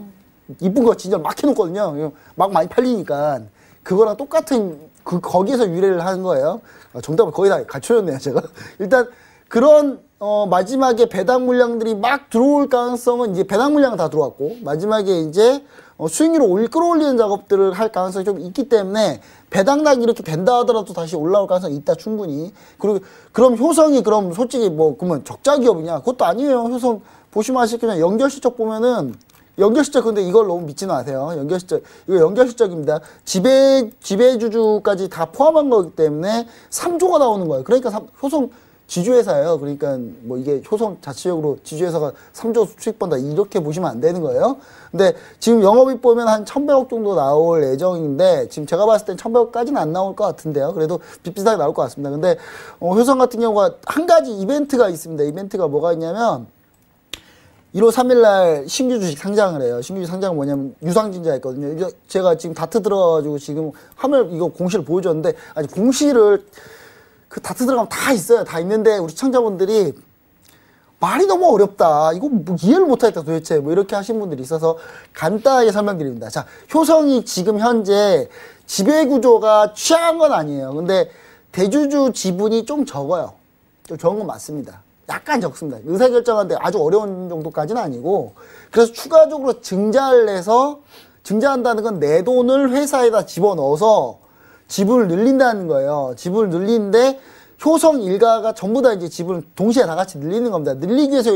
이쁜 거 진열 막 해놓거든요. 막 많이 팔리니까 그거랑 똑같은 거기에서 유래를 하는 거예요. 정답을 거의 다 갖춰줬네요, 제가. 일단 그런 마지막에 배당 물량들이 막 들어올 가능성은 이제 배당 물량은 다 들어왔고 마지막에 이제 수익률을 끌어올리는 작업들을 할 가능성이 좀 있기 때문에 배당락이 이렇게 된다 하더라도 다시 올라올 가능성이 있다 충분히. 그리고 그럼 효성이 그럼 솔직히 뭐 그러면 적자 기업이냐? 그것도 아니에요. 효성 보시면 아시겠지만 연결실적 보면은 연결실적 근데 이걸 너무 믿지는 마세요. 연결실적 이거 연결실적입니다. 지배주주까지 다 포함한 거기 때문에 3조가 나오는 거예요. 그러니까 효성 지주회사예요. 그러니까 뭐 이게 효성 자체적으로 지주회사가 3조 수익 번다 이렇게 보시면 안 되는 거예요. 근데 지금 영업이익 보면 한 1,100억 정도 나올 예정인데 지금 제가 봤을 땐 1,100억까지는 안 나올 것 같은데요. 그래도 비슷하게 나올 것 같습니다. 근데 효성 같은 경우가 한 가지 이벤트가 있습니다. 이벤트가 뭐가 있냐면 1월 3일 날 신규 주식 상장을 해요. 신규 주식 상장은 뭐냐면 유상증자 했거든요. 제가 지금 다트 들어가지고 지금 화면 이거 공시를 보여줬는데 아직 공시를 그 다트 들어가면 다 있어요. 다 있는데 우리 시청자분들이 말이 너무 어렵다. 이거 뭐 이해를 못하겠다 도대체. 뭐 이렇게 하신 분들이 있어서 간단하게 설명드립니다. 자, 효성이 지금 현재 지배구조가 취약한 건 아니에요. 근데 대주주 지분이 좀 적어요. 좀 적은 건 맞습니다. 약간 적습니다. 의사결정하는데 아주 어려운 정도까지는 아니고 그래서 추가적으로 증자를 해서 증자한다는 건 내 돈을 회사에다 집어넣어서 지분을 늘린다는 거예요. 지분을 늘리는데 효성 일가가 전부 다 이제 지분을 동시에 다 같이 늘리는 겁니다. 늘리기 위해서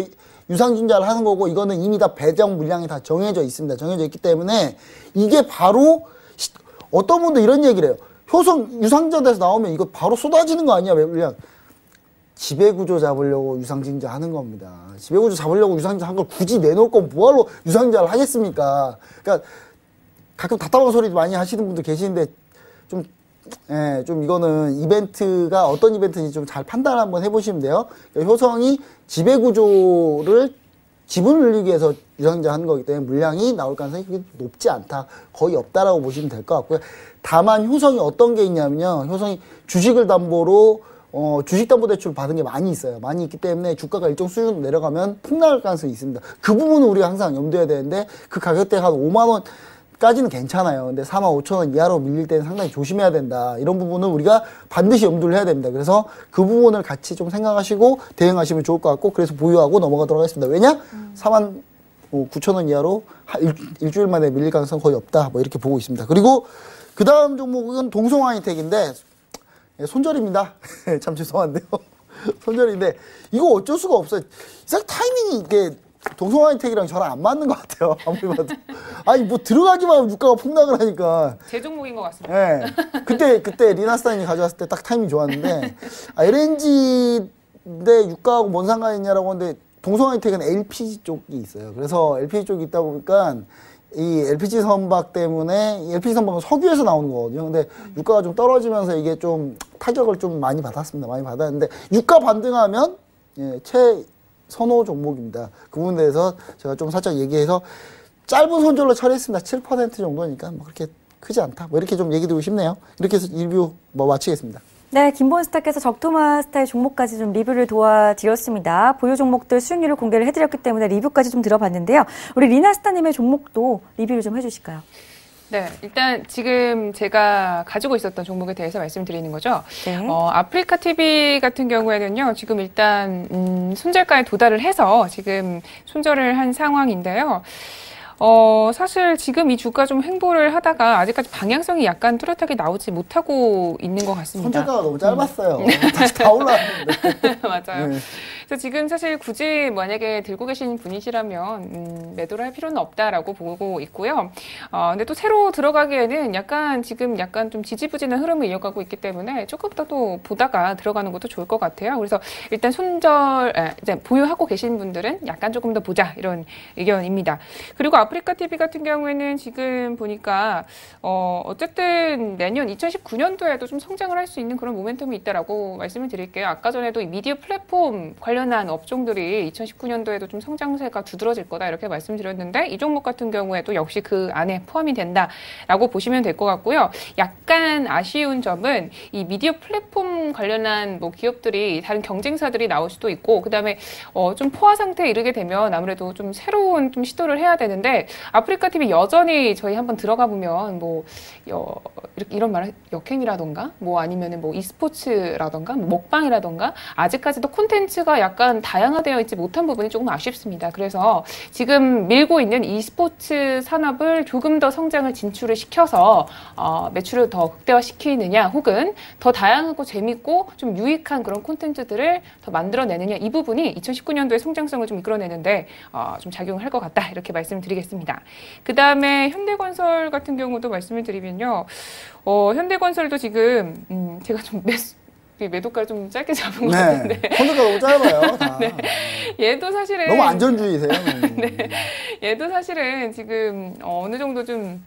유상증자를 하는 거고 이거는 이미 다 배정 물량이 다 정해져 있습니다. 정해져 있기 때문에 이게 바로 어떤 분도 이런 얘기를 해요. 효성 유상증자돼서 나오면 이거 바로 쏟아지는 거 아니야? 물량. 지배구조 잡으려고 유상증자 하는 겁니다. 지배구조 잡으려고 유상증자 한 걸 굳이 내놓을 건 뭐하러 유상증자를 하겠습니까? 그러니까 가끔 답답한 소리도 많이 하시는 분들 계시는데 좀 이거는 이벤트가 어떤 이벤트인지 좀 잘 판단 한번 해보시면 돼요. 효성이 지배구조를 지분을 늘리기 위해서 유상증자 하는 거기 때문에 물량이 나올 가능성이 그렇게 높지 않다. 거의 없다라고 보시면 될 것 같고요. 다만 효성이 어떤 게 있냐면요. 효성이 주식을 담보로 주식담보대출 받은 게 많이 있어요. 많이 있기 때문에 주가가 일정 수준 내려가면 폭락할 가능성이 있습니다. 그 부분은 우리가 항상 염두해야 되는데 그 가격대가 한 5만 원까지는 괜찮아요. 근데 4만 5천 원 이하로 밀릴 때는 상당히 조심해야 된다. 이런 부분은 우리가 반드시 염두를 해야 됩니다. 그래서 그 부분을 같이 좀 생각하시고 대응하시면 좋을 것 같고 그래서 보유하고 넘어가도록 하겠습니다. 왜냐? 4만 9천 원 이하로 일주일 만에 밀릴 가능성은 거의 없다. 뭐 이렇게 보고 있습니다. 그리고 그 다음 종목은 동성화이텍인데 손절입니다. 참 죄송한데요. 손절인데 이거 어쩔 수가 없어요. 이상 타이밍이 이게 동성화이텍이랑 저랑 안 맞는 것 같아요. 아무리 봐도. 아니 뭐 들어가기만 하면 유가가 폭락을 하니까. 제 종목인 것 같습니다. 네. 그때 리나스타인이 가져왔을 때 딱 타이밍이 좋았는데 LNG인데 유가하고 뭔 상관이 있냐라고 하는데 동성화이텍은 LPG 쪽이 있어요. 그래서 LPG 쪽이 있다 보니까 이 LPG 선박 때문에 LPG 선박은 석유에서 나오는 거거든요. 근데 유가가 좀 떨어지면서 이게 좀 타격을 좀 많이 받았습니다. 많이 받았는데 유가 반등하면 최선호 종목입니다. 그 부분에 대해서 제가 좀 살짝 얘기해서 짧은 손절로 처리했습니다. 7% 정도니까 뭐 그렇게 크지 않다. 뭐 이렇게 좀 얘기 드리고 싶네요. 이렇게 해서 리뷰 마치겠습니다. 네, 김본스타께서 적토마스타의 종목까지 좀 리뷰를 도와드렸습니다. 보유 종목들 수익률을 공개를 해드렸기 때문에 리뷰까지 좀 들어봤는데요. 우리 리나스타님의 종목도 리뷰를 좀 해주실까요? 네, 일단 지금 제가 가지고 있었던 종목에 대해서 말씀드리는 거죠. 네. 아프리카 TV 같은 경우에는요, 지금 일단 손절가에 도달을 해서 지금 손절을 한 상황인데요. 사실 지금 이 주가 좀 횡보를 하다가 아직까지 방향성이 약간 뚜렷하게 나오지 못하고 있는 것 같습니다. 손절가가 너무 짧았어요. 다시 다 올라왔는데. 맞아요. 네. 그래서 지금 사실 굳이 만약에 들고 계신 분이시라면 매도를 할 필요는 없다라고 보고 있고요. 근데 또 새로 들어가기에는 지금 약간 좀 지지부진한 흐름을 이어가고 있기 때문에 조금 더 또 보다가 들어가는 것도 좋을 것 같아요. 그래서 일단 이제 보유하고 계신 분들은 약간 조금 더 보자 이런 의견입니다. 그리고 아프리카 TV 같은 경우에는 지금 보니까 어쨌든 내년 2019년도에도 좀 성장을 할 수 있는 그런 모멘텀이 있다라고 말씀을 드릴게요. 아까 전에도 이 미디어 플랫폼 관련한 업종들이 2019년도에도 좀 성장세가 두드러질 거다 이렇게 말씀드렸는데 이 종목 같은 경우에도 역시 그 안에 포함이 된다라고 보시면 될 것 같고요. 약간 아쉬운 점은 이 미디어 플랫폼 관련한 뭐 기업들이 다른 경쟁사들이 나올 수도 있고 그다음에 좀 포화 상태에 이르게 되면 아무래도 좀 새로운 좀 시도를 해야 되는데 아프리카 TV 여전히 저희 한번 들어가 보면 뭐 이런 말 역행이라던가 뭐 아니면은 뭐 e스포츠라던가 뭐 먹방이라던가 아직까지도 콘텐츠가 약간 다양화되어 있지 못한 부분이 조금 아쉽습니다. 그래서 지금 밀고 있는 e스포츠 산업을 조금 더 성장을 진출을 시켜서 매출을 더 극대화시키느냐 혹은 더 다양하고 재밌고 좀 유익한 그런 콘텐츠들을 더 만들어내느냐 이 부분이 2019년도의 성장성을 좀 이끌어내는데 좀 작용을 할 것 같다 이렇게 말씀드리겠습니다. 그 다음에 현대건설 같은 경우도 말씀을 드리면요. 현대건설도 지금 제가 좀 매도가를 좀 짧게 잡은 것 같은데. 손절가 너무 짧아요. 다. 네. 얘도 사실은 너무 안전주의세요. 네. 얘도 사실은 지금 어느 정도 좀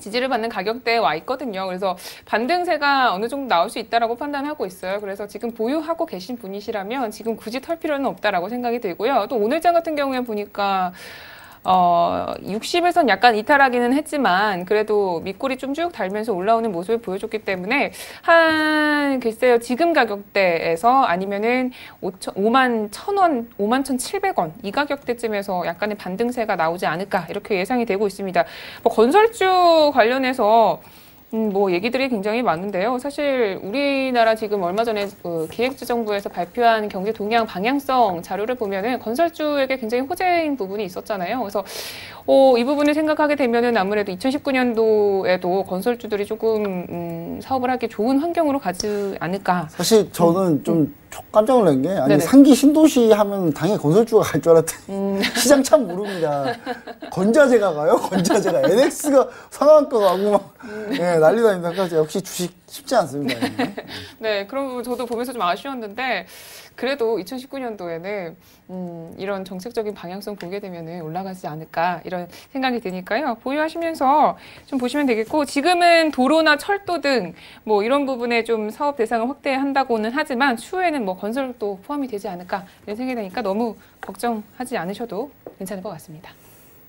지지를 받는 가격대에 와 있거든요. 그래서 반등세가 어느 정도 나올 수 있다라고 판단하고 있어요. 그래서 지금 보유하고 계신 분이시라면 지금 굳이 털 필요는 없다라고 생각이 들고요. 또 오늘장 같은 경우에 보니까 60에선 약간 이탈하기는 했지만 그래도 밑골이 좀 쭉 달면서 올라오는 모습을 보여줬기 때문에 글쎄요 지금 가격대에서 아니면은 5만 1,000원, 5만 1,700원 이 가격대쯤에서 약간의 반등세가 나오지 않을까 이렇게 예상이 되고 있습니다. 뭐 건설주 관련해서 뭐 얘기들이 굉장히 많은데요. 사실 우리나라 지금 얼마 전에 기획재정부에서 발표한 경제 동향 방향성 자료를 보면은 건설주에게 굉장히 호재인 부분이 있었잖아요. 그래서 이 부분을 생각하게 되면은 아무래도 2019년도에도 건설주들이 조금 사업을 하기 좋은 환경으로 가지 않을까. 사실 저는 좀 깜짝 놀란 게 아니 네네. 상기 신도시 하면 당연히 건설주가 갈 줄 알았더니 시장 참 모릅니다. 건자재가 가요? 건자재가 NX가 상한가 가고 막 예, 난리 납니다. 그러니까 역시 주식 쉽지 않습니다. 네, 그런 부분 저도 보면서 좀 아쉬웠는데 그래도 2019년도에는 이런 정책적인 방향성 보게 되면은 올라가지 않을까 이런 생각이 드니까요. 보유하시면서 좀 보시면 되겠고 지금은 도로나 철도 등 뭐 이런 부분에 좀 사업 대상을 확대한다고는 하지만 추후에는 뭐 건설도 포함이 되지 않을까 이런 생각이 드니까 너무 걱정하지 않으셔도 괜찮을 것 같습니다.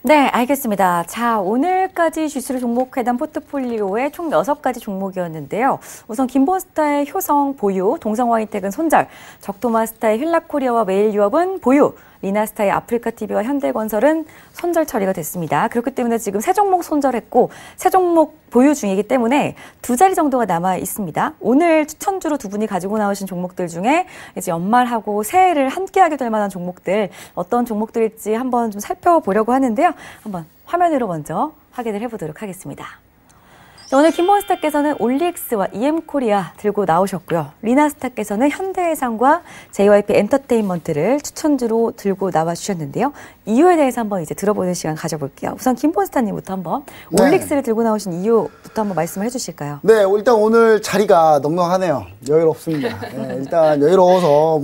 네, 알겠습니다. 자, 오늘까지 G3 종목회담 포트폴리오의 총 6가지 종목이었는데요. 우선 김본스타의 효성 보유, 동성화이텍은 손절, 적토마스타의 힐라코리아와 메일유업은 보유, 리나스타의 아프리카TV와 현대건설은 손절 처리가 됐습니다. 그렇기 때문에 지금 3종목 손절했고 3종목 보유 중이기 때문에 2자리 정도가 남아 있습니다. 오늘 추천주로 두 분이 가지고 나오신 종목들 중에 이제 연말하고 새해를 함께하게 될 만한 종목들 어떤 종목들일지 한번 좀 살펴보려고 하는데요. 한번 화면으로 먼저 확인을 해보도록 하겠습니다. 오늘 김본스타께서는 올릭스와 EM코리아 들고 나오셨고요. 리나스타께서는 현대해상과 JYP 엔터테인먼트를 추천주로 들고 나와주셨는데요. 이유에 대해서 한번 이제 들어보는 시간 가져볼게요. 우선 김본스타님부터 한번 올릭스를 들고 나오신 이유부터 한번 말씀을 해주실까요? 네, 일단 오늘 자리가 넉넉하네요. 여유롭습니다. 네, 일단 여유로워서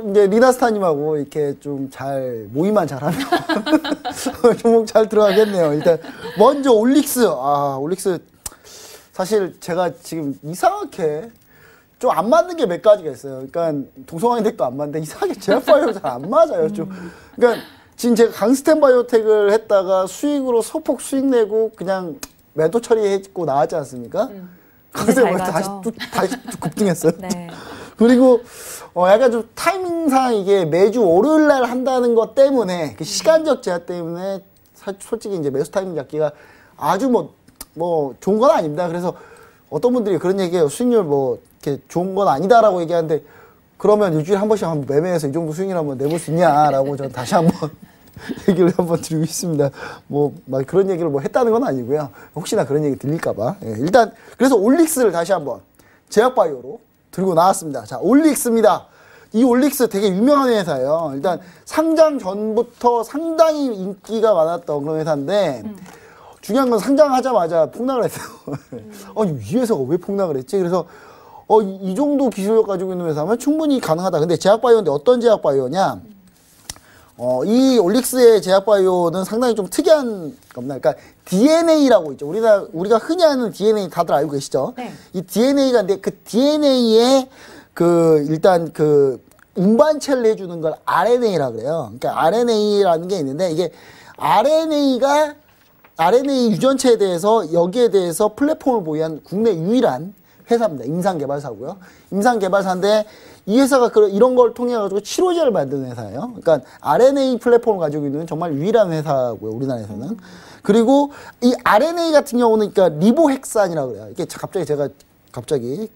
이제 리나스타님하고 이렇게 좀 잘 모의만 잘하면 종목 잘 들어가겠네요. 일단 먼저 올릭스. 올릭스 사실 제가 지금 이상하게 좀 안 맞는 게 몇 가지가 있어요. 그러니까 동성화인덱도 안 맞는데 이상하게 제약바이오 잘 안 맞아요. 좀. 그러니까 지금 제가 강스텐바이오텍을 했다가 수익으로 소폭 수익 내고 그냥 매도 처리했고 나왔지 않습니까? 그래서 다시 급등했어요. 네. 그리고 약간 좀 타이밍상 이게 매주 월요일 날 한다는 것 때문에 그 시간적 제한 때문에 솔직히 이제 매수 타이밍 잡기가 아주 뭐 좋은 건 아닙니다. 그래서 어떤 분들이 그런 얘기해요. 수익률 뭐 이렇게 좋은 건 아니다라고 얘기하는데 그러면 일주일에 한 번씩 한번 매매해서 이 정도 수익률 한번 내볼 수 있냐라고 저는 다시 한번 얘기를 한번 드리고 있습니다. 뭐 막 그런 얘기를 뭐 했다는 건 아니고요. 혹시나 그런 얘기 들릴까봐. 예, 일단 그래서 올릭스를 다시 한번 제약바이오로 들고 나왔습니다. 자, 올릭스입니다. 이 올릭스 되게 유명한 회사예요. 일단 상장 전부터 상당히 인기가 많았던 그런 회사인데 중요한 건 상장하자마자 폭락을 했어요. 아니, 이 회사가 왜 폭락을 했지? 그래서 이 정도 기술력 가지고 있는 회사면 충분히 가능하다. 근데 제약바이오인데 어떤 제약바이오냐? 이 올릭스의 제약바이오는 상당히 좀 특이한 겁니다. 그러니까 DNA라고 있죠. 우리가 흔히 아는 DNA 다들 알고 계시죠? 네. 이 DNA가 근데 그 DNA에 일단 운반체를 해주는 걸 RNA라 그래요. 그러니까 RNA라는 게 있는데 이게 RNA 유전체에 대해서 여기에 대해서 플랫폼을 보유한 국내 유일한 회사입니다. 임상개발사고요. 임상개발사인데 이 회사가 이런 걸 통해 가지고 치료제를 만드는 회사예요. 그러니까 RNA 플랫폼을 가지고 있는 정말 유일한 회사고요. 우리나라에서는. 그리고 이 RNA 같은 경우는 그러니까 리보핵산이라고 그래요. 이게 갑자기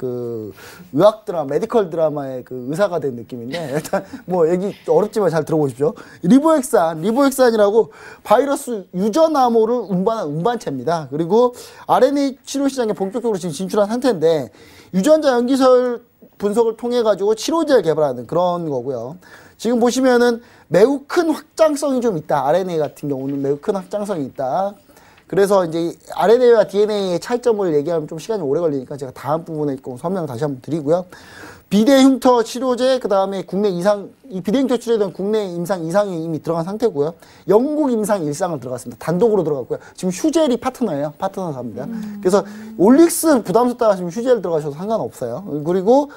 의학 드라마, 메디컬 드라마의 의사가 된 느낌인데 일단 뭐 얘기 어렵지만 잘 들어보십시오. 리보핵산이라고 바이러스 유전 암호를 운반한 운반체입니다. 그리고 RNA 치료 시장에 본격적으로 지금 진출한 상태인데 유전자 염기설 분석을 통해 가지고 치료제를 개발하는 그런 거고요. 지금 보시면은 매우 큰 확장성이 좀 있다. RNA 같은 경우는 매우 큰 확장성이 있다. 그래서 이제 RNA와 DNA의 차이점을 얘기하면 좀 시간이 오래 걸리니까 제가 다음 부분에 설명 다시 한번 드리고요. 비대 흉터 치료제, 그 다음에 이 비대 흉터 치료제는 국내 임상 2상이 이미 들어간 상태고요. 영국 임상 1상을 들어갔습니다. 단독으로 들어갔고요. 지금 휴젤이 파트너사입니다. 그래서 올릭스 부담스럽다 하시면 휴젤 들어가셔도 상관없어요. 그리고,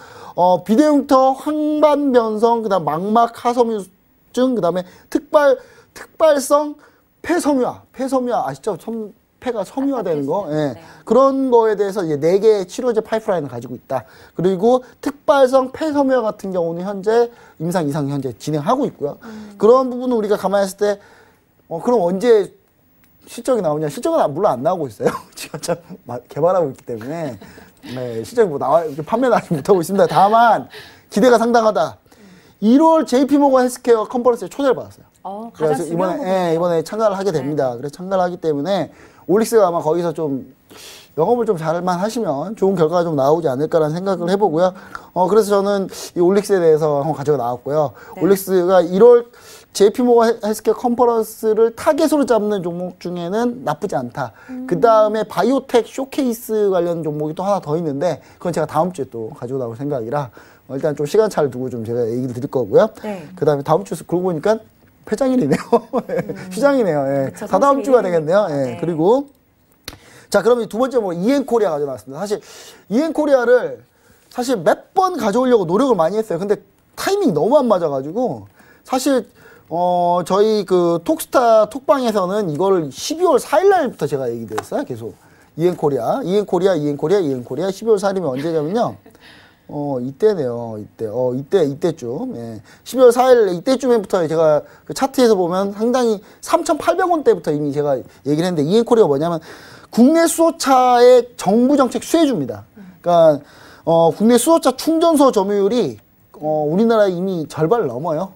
비대 흉터 황반변성, 그 다음 망막 하섬유증, 그 다음에 특발성 폐섬유화 아시죠? 폐가 섬유화되는 거. 예. 네. 그런 거에 대해서 이제 4개의 치료제 파이프라인을 가지고 있다. 그리고 특발성 폐섬유화 같은 경우는 현재 임상 2상 현재 진행하고 있고요. 그런 부분은 우리가 가만히 있을 때 그럼 언제 실적이 나오냐? 실적은 물론 안 나오고 있어요. 지금 참 개발하고 있기 때문에 네, 실적이 판매는 아직 못하고 있습니다. 다만 기대가 상당하다. 1월 JP모건 헬스케어 컨퍼런스에 초대를 받았어요. 그래서 이번에 참가를 하게 됩니다. 그래서 참가를 하기 때문에 올릭스가 아마 거기서 좀 영업을 좀 잘만 하시면 좋은 결과가 좀 나오지 않을까라는 생각을 해보고요. 그래서 저는 이 올릭스에 대해서 한번 가져가 나왔고요. 네. 올릭스가 1월 JP모건 헬스케어 컨퍼런스를 타겟으로 잡는 종목 중에는 나쁘지 않다. 그 다음에 바이오텍 쇼케이스 관련 종목이 또 하나 더 있는데 그건 제가 다음 주에 또 가지고 나올 생각이라 일단 좀 시간차를 두고 좀 제가 얘기를 드릴 거고요. 네. 그 다음에 다음 주에 그러고 보니까 폐장일이네요. 휴장이네요. 예. 그쵸, 다다음 주가 되겠네요. 예. 네. 그리고 자, 그러면 두 번째 이엔코리아 가져나왔습니다. 사실 이엔코리아를 사실 몇 번 가져오려고 노력을 많이 했어요. 근데 타이밍이 너무 안 맞아가지고 사실 저희 톡스타 톡방에서는 이걸 12월 4일 날부터 제가 얘기드렸어요. 계속 이엔코리아 12월 4일이면 언제냐면요. 이때네요. 이때쯤. 예. 12월 4일 이때쯤부터 제가 차트에서 보면 상당히 3,800원대부터 이미 제가 얘기를 했는데 이엔코리아가 뭐냐면 국내 수소차의 정부 정책 수혜주입니다. 그러니까 국내 수소차 충전소 점유율이 우리나라에 이미 절반을 넘어요.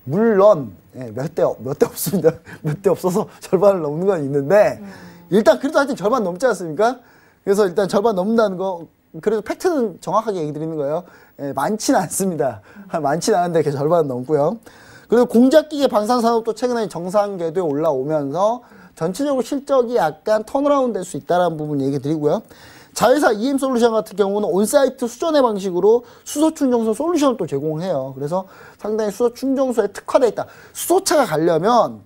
물론 몇 대 없습니다. 몇 대 없어서 절반을 넘는 건 있는데 일단 그래도 하여튼 절반 넘지 않습니까? 그래서 일단 절반 넘는다는 거 그래도 팩트는 정확하게 얘기 드리는 거예요. 많지는 않습니다. 많지는 않은데 그 절반 넘고요. 그리고 공작기계 방산산업도 최근에 정상 궤도에 올라오면서 전체적으로 실적이 약간 턴어라운드 될 수 있다는 부분 얘기 드리고요. 자회사 EM솔루션 같은 경우는 온사이트 수전의 방식으로 수소 충전소 솔루션을 또 제공해요. 그래서 상당히 수소 충전소에 특화되어 있다. 수소차가 가려면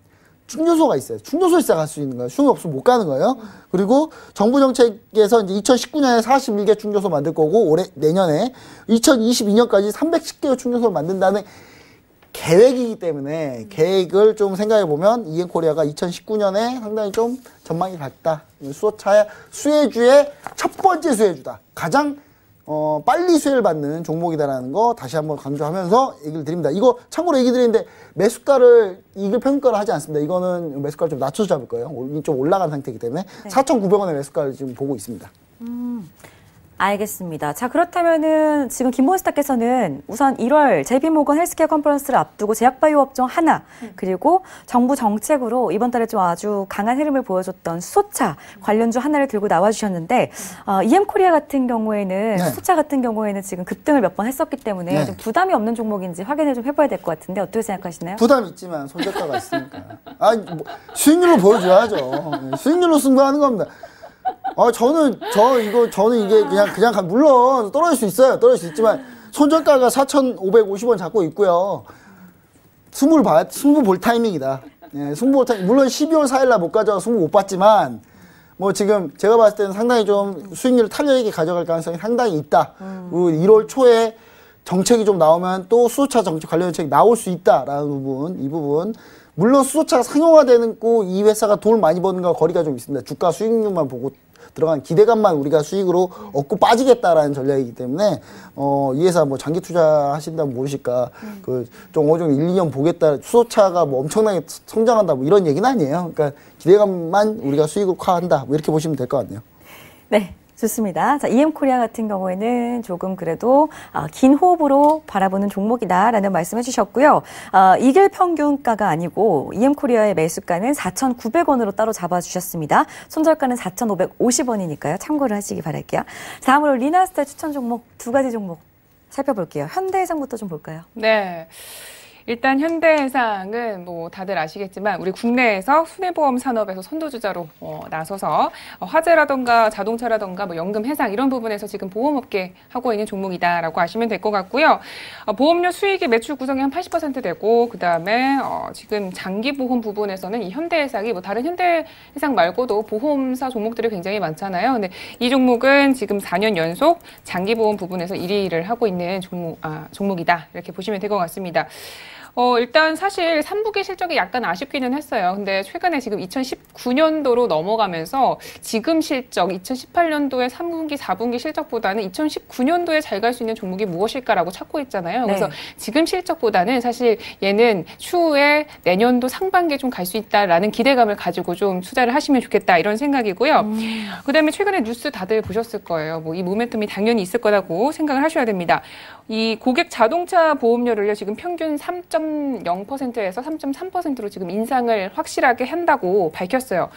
충전소가 있어요. 충전소 있어야 갈 수 있는 거예요. 충전소 없으면 못 가는 거예요. 그리고 정부 정책에서 이제 2019년에 41개 충전소 만들 거고 내년에 2022년까지 310개의 충전소를 만든다는 계획이기 때문에 계획을 좀 생각해 보면 이엔코리아가 2019년에 상당히 좀 전망이 밝다. 수소차 수혜주의 첫 번째 수혜주다. 가장 빨리 수혜를 받는 종목이다라는 거 다시 한번 강조하면서 얘기를 드립니다. 이거 참고로 얘기 드리는데 매수가를 이글 평가를 하지 않습니다. 이거는 매수가를 좀 낮춰서 잡을 거예요. 좀 올라간 상태이기 때문에 네. 4,900원의 매수가를 지금 보고 있습니다. 알겠습니다. 자, 그렇다면은 지금 김몬스타께서는 우선 1월 JP모건 헬스케어 컨퍼런스를 앞두고 제약바이오 업종 하나 그리고 정부 정책으로 이번 달에 좀 아주 강한 흐름을 보여줬던 수소차 관련주 하나를 들고 나와주셨는데 EM코리아 같은 경우에는 네. 수소차 같은 경우에는 지금 급등을 몇 번 했었기 때문에 네. 좀 부담이 없는 종목인지 확인을 좀 해봐야 될 것 같은데 어떻게 생각하시나요? 부담 있지만 손절가가 있으니까. 뭐, 수익률로 보여줘야죠. 수익률로 승부하는 겁니다. 저는 이게 그냥 물론 떨어질 수 있어요. 떨어질 수 있지만 손절가가 4,550원 잡고 있고요. 승부 볼 타이밍이다. 예, 승부 볼 타이밍. 물론 12월 4일날 못 가져와 승부 못 봤지만 뭐 지금 제가 봤을 때는 상당히 좀 수익률을 탄력 있게 가져갈 가능성이 상당히 있다. 1월 초에 정책이 좀 나오면 또 수소차 정책 관련 정책이 나올 수 있다라는 부분, 이 부분. 물론 수소차가 상용화되는 거 이 회사가 돈을 많이 버는 거와 거리가 좀 있습니다. 주가 수익률만 보고 들어간 기대감만 우리가 수익으로 얻고 빠지겠다라는 전략이기 때문에 이 회사 뭐 장기 투자하신다면 모르실까 좀 어느 정도 1, 2년 보겠다. 수소차가 뭐 엄청나게 성장한다 뭐 이런 얘기는 아니에요. 그러니까 기대감만 우리가 수익을 커한다. 뭐 이렇게 보시면 될 것 같네요. 네. 좋습니다. 자, EM코리아 같은 경우에는 조금 그래도 긴 호흡으로 바라보는 종목이다라는 말씀해 주셨고요. 이길 평균가가 아니고 EM코리아의 매수가는 4,900원으로 따로 잡아주셨습니다. 손절가는 4,550원이니까요. 참고를 하시기 바랄게요. 다음으로 리나스타 추천 종목 두 가지 종목 살펴볼게요. 현대해상부터 좀 볼까요? 네. 일단 현대해상은 뭐 다들 아시겠지만 우리 국내에서 손해보험 산업에서 선도주자로 나서서 화재라던가 자동차라던가 뭐 연금 해상 이런 부분에서 지금 보험업계 하고 있는 종목이다라고 아시면 될 것 같고요. 보험료 수익이 매출 구성이 한 80% 되고 그다음에 지금 장기보험 부분에서는 이 현대해상이 뭐 다른 현대해상 말고도 보험사 종목들이 굉장히 많잖아요. 근데 이 종목은 지금 4년 연속 장기보험 부분에서 1위를 하고 있는 종목이다. 이렇게 보시면 될 것 같습니다. 일단 사실 3분기 실적이 약간 아쉽기는 했어요. 근데 최근에 지금 2019년도로 넘어가면서 지금 실적, 2018년도의 3분기, 4분기 실적보다는 2019년도에 잘 갈 수 있는 종목이 무엇일까라고 찾고 있잖아요. 그래서 네. 지금 실적보다는 사실 얘는 추후에 내년도 상반기에 좀 갈 수 있다라는 기대감을 가지고 좀 투자를 하시면 좋겠다 이런 생각이고요. 그다음에 최근에 뉴스 다들 보셨을 거예요. 뭐 이 모멘텀이 당연히 있을 거라고 생각을 하셔야 됩니다. 이 고객 자동차 보험료를요, 지금 평균 3.0%에서 3.3%로 지금 인상을 확실하게 한다고 밝혔어요.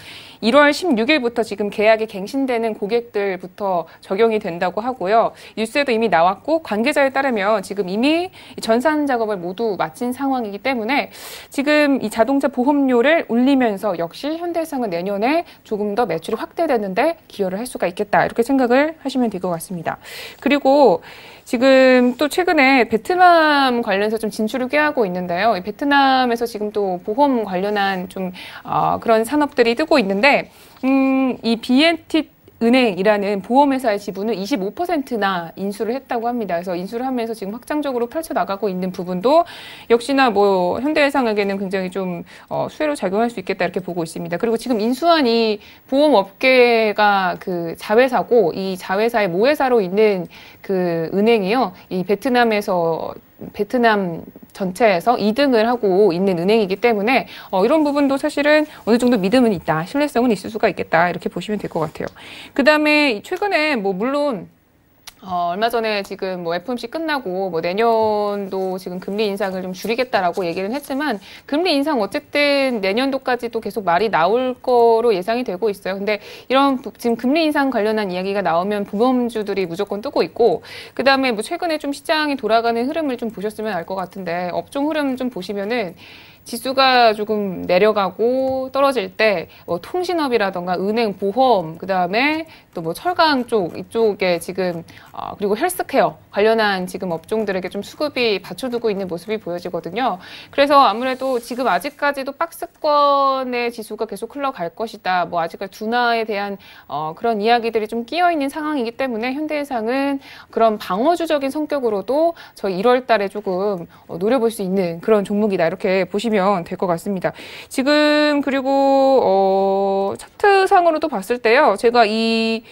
1월 16일부터 지금 계약이 갱신되는 고객들부터 적용이 된다고 하고요. 뉴스에도 이미 나왔고 관계자에 따르면 지금 이미 전산 작업을 모두 마친 상황이기 때문에 지금 이 자동차 보험료를 올리면서 역시 현대해상은 내년에 조금 더 매출이 확대되는데 기여를 할 수가 있겠다. 이렇게 생각을 하시면 될 것 같습니다. 그리고 지금 또 최근에 베트남 관련해서 좀 진출을 꾀하고 있는데요. 베트남에서 지금 또 보험 관련한 좀 그런 산업들이 뜨고 있는데 이 BNT 은행이라는 보험회사의 지분을 25%나 인수를 했다고 합니다. 그래서 인수를 하면서 지금 확장적으로 펼쳐나가고 있는 부분도 역시나 뭐 현대해상에게는 굉장히 좀 수혜로 작용할 수 있겠다 이렇게 보고 있습니다. 그리고 지금 인수한 이 보험업계가 그 자회사고 이 자회사의 모회사로 있는 그 은행이요. 이 베트남 전체에서 2등을 하고 있는 은행이기 때문에 이런 부분도 사실은 어느 정도 믿음은 있다. 신뢰성은 있을 수가 있겠다. 이렇게 보시면 될 것 같아요. 그다음에 최근에 뭐 물론 얼마 전에 지금 뭐 FOMC 끝나고 뭐 내년도 지금 금리 인상을 좀 줄이겠다라고 얘기를 했지만 금리 인상 어쨌든 내년도까지도 계속 말이 나올 거로 예상이 되고 있어요. 근데 이런 지금 금리 인상 관련한 이야기가 나오면 보험주들이 무조건 뜨고 있고 그다음에 뭐 최근에 좀 시장이 돌아가는 흐름을 좀 보셨으면 알 것 같은데 업종 흐름 좀 보시면은 지수가 조금 내려가고 떨어질 때 뭐 통신업이라던가 은행, 보험, 그다음에 또 뭐 철강 쪽 이쪽에 지금 그리고 헬스케어 관련한 지금 업종들에게 좀 수급이 받쳐두고 있는 모습이 보여지거든요. 그래서 아무래도 지금 아직까지도 박스권의 지수가 계속 흘러갈 것이다. 뭐 아직까지 둔화에 대한 그런 이야기들이 좀 끼어 있는 상황이기 때문에 현대해상은 그런 방어주적인 성격으로도 저희 1월 달에 조금 노려볼 수 있는 그런 종목이다. 이렇게 보시면 될 것 같습니다. 지금 그리고 차트상으로도 봤을 때요. 제가 이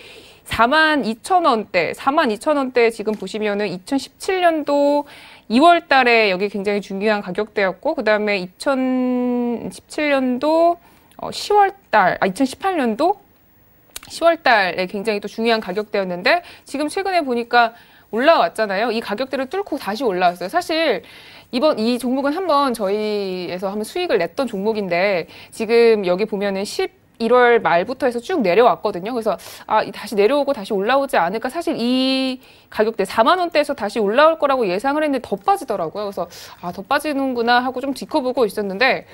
42,000원대, 42,000원대 지금 보시면은 2017년도 2월 달에 여기 굉장히 중요한 가격대였고, 그 다음에 2017년도 2018년도 10월 달에 굉장히 또 중요한 가격대였는데, 지금 최근에 보니까 올라왔잖아요. 이 가격대를 뚫고 다시 올라왔어요. 사실 이 종목은 한번 저희에서 한번 수익을 냈던 종목인데, 지금 여기 보면은 11월 말부터 해서 쭉 내려왔거든요. 그래서 다시 내려오고 다시 올라오지 않을까. 사실 이 가격대 4만 원대에서 다시 올라올 거라고 예상을 했는데 더 빠지더라고요. 그래서 더 빠지는구나 하고 좀 지켜보고 있었는데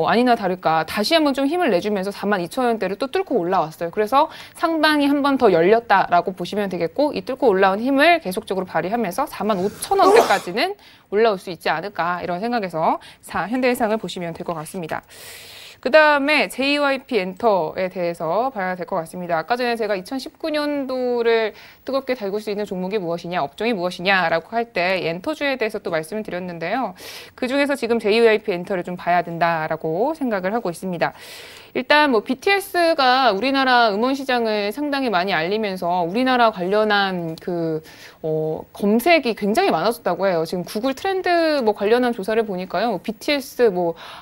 아니나 다를까 다시 한번 좀 힘을 내주면서 42,000원대를 또 뚫고 올라왔어요. 그래서 상방이 한 번 더 열렸다라고 보시면 되겠고, 이 뚫고 올라온 힘을 계속적으로 발휘하면서 45,000원대까지는 올라올 수 있지 않을까, 이런 생각에서 현대해상을 보시면 될 것 같습니다. 그 다음에 JYP 엔터에 대해서 봐야 될 것 같습니다. 아까 전에 제가 2019년도를 뜨겁게 달굴 수 있는 종목이 무엇이냐, 업종이 무엇이냐라고 할 때 엔터주에 대해서 또 말씀을 드렸는데요. 그 중에서 지금 JYP 엔터를 좀 봐야 된다라고 생각을 하고 있습니다. 일단 뭐 BTS가 우리나라 음원 시장을 상당히 많이 알리면서 우리나라 관련한 검색이 굉장히 많아졌다고 해요. 지금 구글 트렌드 관련한 조사를 보니까요, BTS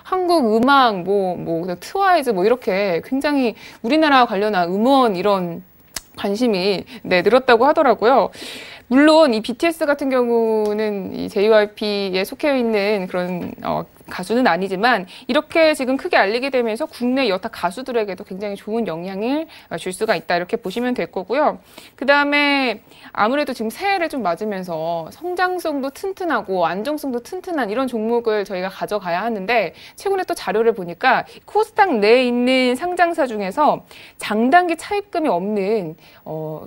한국 음악 트와이즈 이렇게 굉장히 우리나라 관련한 음원 이런 관심이 늘었다고 하더라고요. 물론 이 BTS 같은 경우는 이 JYP에 속해 있는 그런 가수는 아니지만, 이렇게 지금 크게 알리게 되면서 국내 여타 가수들에게도 굉장히 좋은 영향을 줄 수가 있다, 이렇게 보시면 될 거고요. 그 다음에 아무래도 지금 새해를 좀 맞으면서 성장성도 튼튼하고 안정성도 튼튼한 이런 종목을 저희가 가져가야 하는데, 최근에 또 자료를 보니까 코스닥 내에 있는 상장사 중에서 장단기 차입금이 없는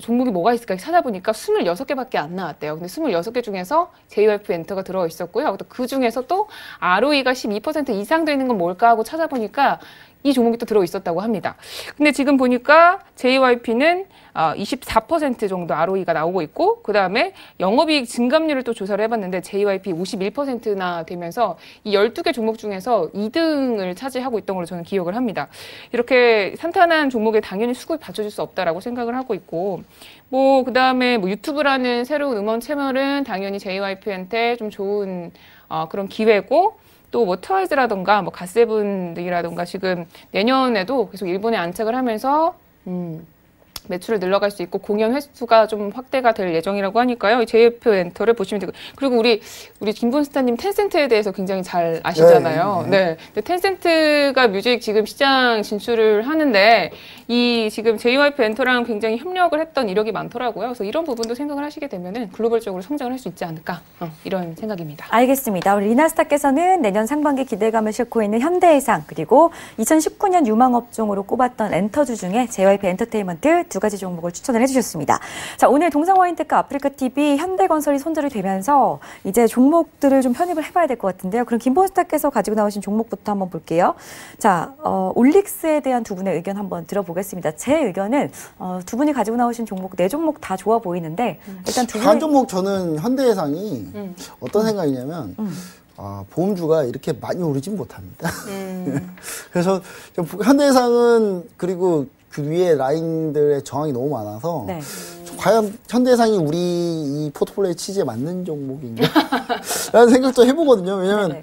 종목이 뭐가 있을까 찾아보니까 26개밖에 안 나왔대요. 근데 26개 중에서 JYP 엔터가 들어 있었고요. 또 그 중에서 또 ROE가 12% 이상 되는 건 뭘까 하고 찾아보니까 이 종목이 또 들어 있었다고 합니다. 근데 지금 보니까 JYP는 24% 정도 ROE가 나오고 있고, 그 다음에 영업이익 증감률을 또 조사를 해봤는데 JYP 51%나 되면서 이 12개 종목 중에서 2등을 차지하고 있던 걸로 저는 기억을 합니다. 이렇게 탄탄한 종목에 당연히 수급이 받쳐줄 수 없다라고 생각을 하고 있고, 그 다음에 유튜브라는 새로운 음원 채널은 당연히 JYP한테 좀 좋은 그런 기회고, 또 트와이즈라던가 갓세븐 등이라던가 지금 내년에도 계속 일본에 안착을 하면서 매출을 늘려갈 수 있고 공연 횟수가 좀 확대가 될 예정이라고 하니까요. 이 JYP 엔터를 보시면 되고, 그리고 우리 김본스타님 텐센트에 대해서 굉장히 잘 아시잖아요. 네. 근데 텐센트가 뮤직 지금 시장 진출을 하는데 이 지금 JYP 엔터랑 굉장히 협력을 했던 이력이 많더라고요. 그래서 이런 부분도 생각을 하시게 되면은 글로벌적으로 성장을 할 수 있지 않을까, 이런 생각입니다. 알겠습니다. 우리 리나스타께서는 내년 상반기 기대감을 싣고 있는 현대해상, 그리고 2019년 유망업종으로 꼽았던 엔터주 중에 JYP 엔터테인먼트 두 가지 종목을 추천을 해주셨습니다. 자, 오늘 동상워인테크 아프리카TV 현대건설이 손절이 되면서 이제 종목들을 좀 편입을 해봐야 될 것 같은데요. 그럼 김본스타께서 가지고 나오신 종목부터 한번 볼게요. 자, 올릭스에 대한 두 분의 의견 한번 들어보겠습니다. 제 의견은 두 분이 가지고 나오신 종목, 네 종목 다 좋아 보이는데, 일단 두 분의... 한 종목 저는 현대해상이 어떤 생각이냐면 보험주가 이렇게 많이 오르진 못합니다. 그래서 현대해상은, 그리고 그 위에 라인들의 저항이 너무 많아서 과연 현대해상이 우리 이 포트폴리오의 취지에 맞는 종목인가? 라는 생각도 해보거든요. 왜냐면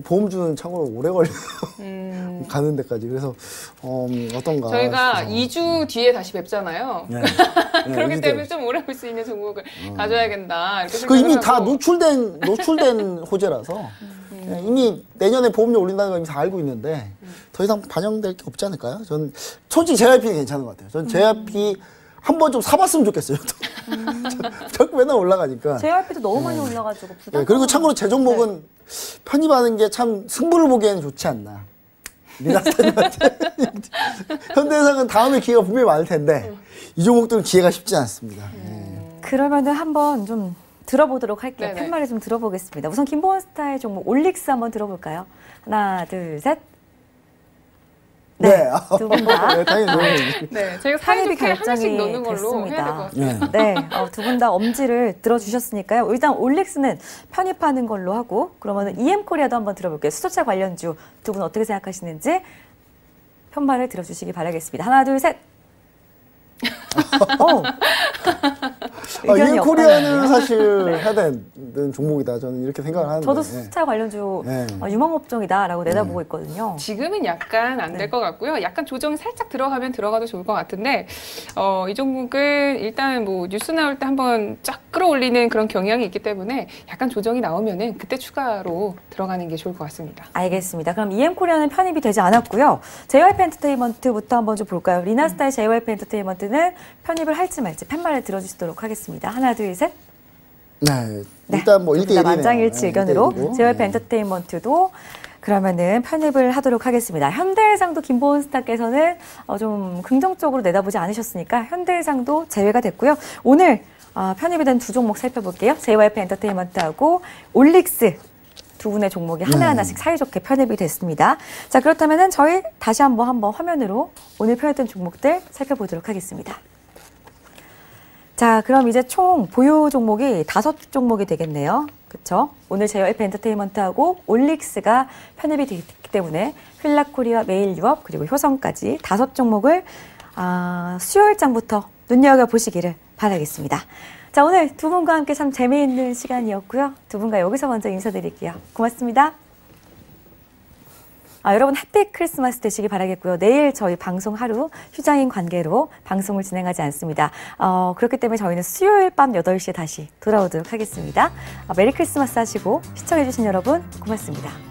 보험주는 참고로 오래 걸려요. 가는 데까지. 그래서 어떤가 저희가 싶어서. 2주 뒤에 다시 뵙잖아요. 네. 그렇기 때문에 좀 오래 볼 수 있는 종목을 가져야겠다, 이렇게 그 생각을 이미 하고. 다 노출된 호재라서 이미 내년에 보험료 올린다는 걸 이미 다 알고 있는데 더 이상 반영될 게 없지 않을까요? 전 솔직히 JYP는 괜찮은 것 같아요. 전 JYP 한번 좀 사봤으면 좋겠어요. 자꾸 맨날 올라가니까. JYP도 너무 많이 올라가지고 부담. 그리고 참고로 제 종목은 편입하는 게 참 승부를 보기에는 좋지 않나. 리나스타님한테. 현대해상은 다음에 기회가 분명히 많을 텐데 이 종목들은 기회가 쉽지 않습니다. 그러면은 한번 좀 들어보도록 할게요. 네네. 팻말을 좀 들어보겠습니다. 우선 김본스타의 종목 올릭스 한번 들어볼까요? 하나, 둘, 셋. 네, 두 분 다. 네, 당연히. 네, 저희가 편입이 사이좋게 하나씩 결정이 넣는 걸로 해야 될 것 됐습니다. 같습니다. 네, 두 분 다 엄지를 들어주셨으니까요. 일단 올릭스는 편입하는 걸로 하고, 그러면 EM코리아도 한번 들어볼게요. 수소차 관련주 두 분 어떻게 생각하시는지 편말을 들어주시기 바라겠습니다. 하나, 둘, 셋. 의견이 EM 코리아는 없다네요. 사실 해야 되는 종목이다. 저는 이렇게 생각을 하는데. 저도 수차 관련주 네. 유망업종이다라고 내다보고 있거든요. 지금은 약간 안 될 것 같고요. 약간 조정이 살짝 들어가면 들어가도 좋을 것 같은데 이 종목은 일단 뭐 뉴스 나올 때 한번 쫙 끌어올리는 그런 경향이 있기 때문에 약간 조정이 나오면은 그때 추가로 들어가는 게 좋을 것 같습니다. 알겠습니다. 그럼 EM코리아는 편입이 되지 않았고요. JYP 엔터테인먼트부터 한번 좀 볼까요? 리나스타의 JYP 엔터테인먼트는 편입을 할지 말지 팻말을 들어주시도록 하겠습니다. 하나, 둘, 셋. 네. 일단 뭐 1대1이네요. 만장일치 의견으로 JYP 네. 엔터테인먼트도 그러면은 편입을 하도록 하겠습니다. 현대해상도 김보은 스타께서는 좀 긍정적으로 내다보지 않으셨으니까 현대해상도 제외가 됐고요. 오늘 편입이 된 두 종목 살펴볼게요. JYP 엔터테인먼트하고 올릭스 두 분의 종목이 하나하나씩 사이좋게 편입이 됐습니다. 자, 그렇다면은 저희 다시 한번 화면으로 오늘 편입된 종목들 살펴보도록 하겠습니다. 자, 그럼 이제 총 보유 종목이 5종목이 되겠네요. 그렇죠? 오늘 JYP 엔터테인먼트하고 올릭스가 편입이 됐기 때문에 휠라코리아, 메일유업 그리고 효성까지 5종목을 수요일장부터 눈여겨보시기를 바라겠습니다. 자, 오늘 두 분과 함께 참 재미있는 시간이었고요. 두 분과 여기서 먼저 인사드릴게요. 고맙습니다. 여러분 해피 크리스마스 되시기 바라겠고요. 내일 저희 방송 하루 휴장인 관계로 방송을 진행하지 않습니다. 그렇기 때문에 저희는 수요일 밤 8시에 다시 돌아오도록 하겠습니다. 메리 크리스마스 하시고 시청해주신 여러분 고맙습니다.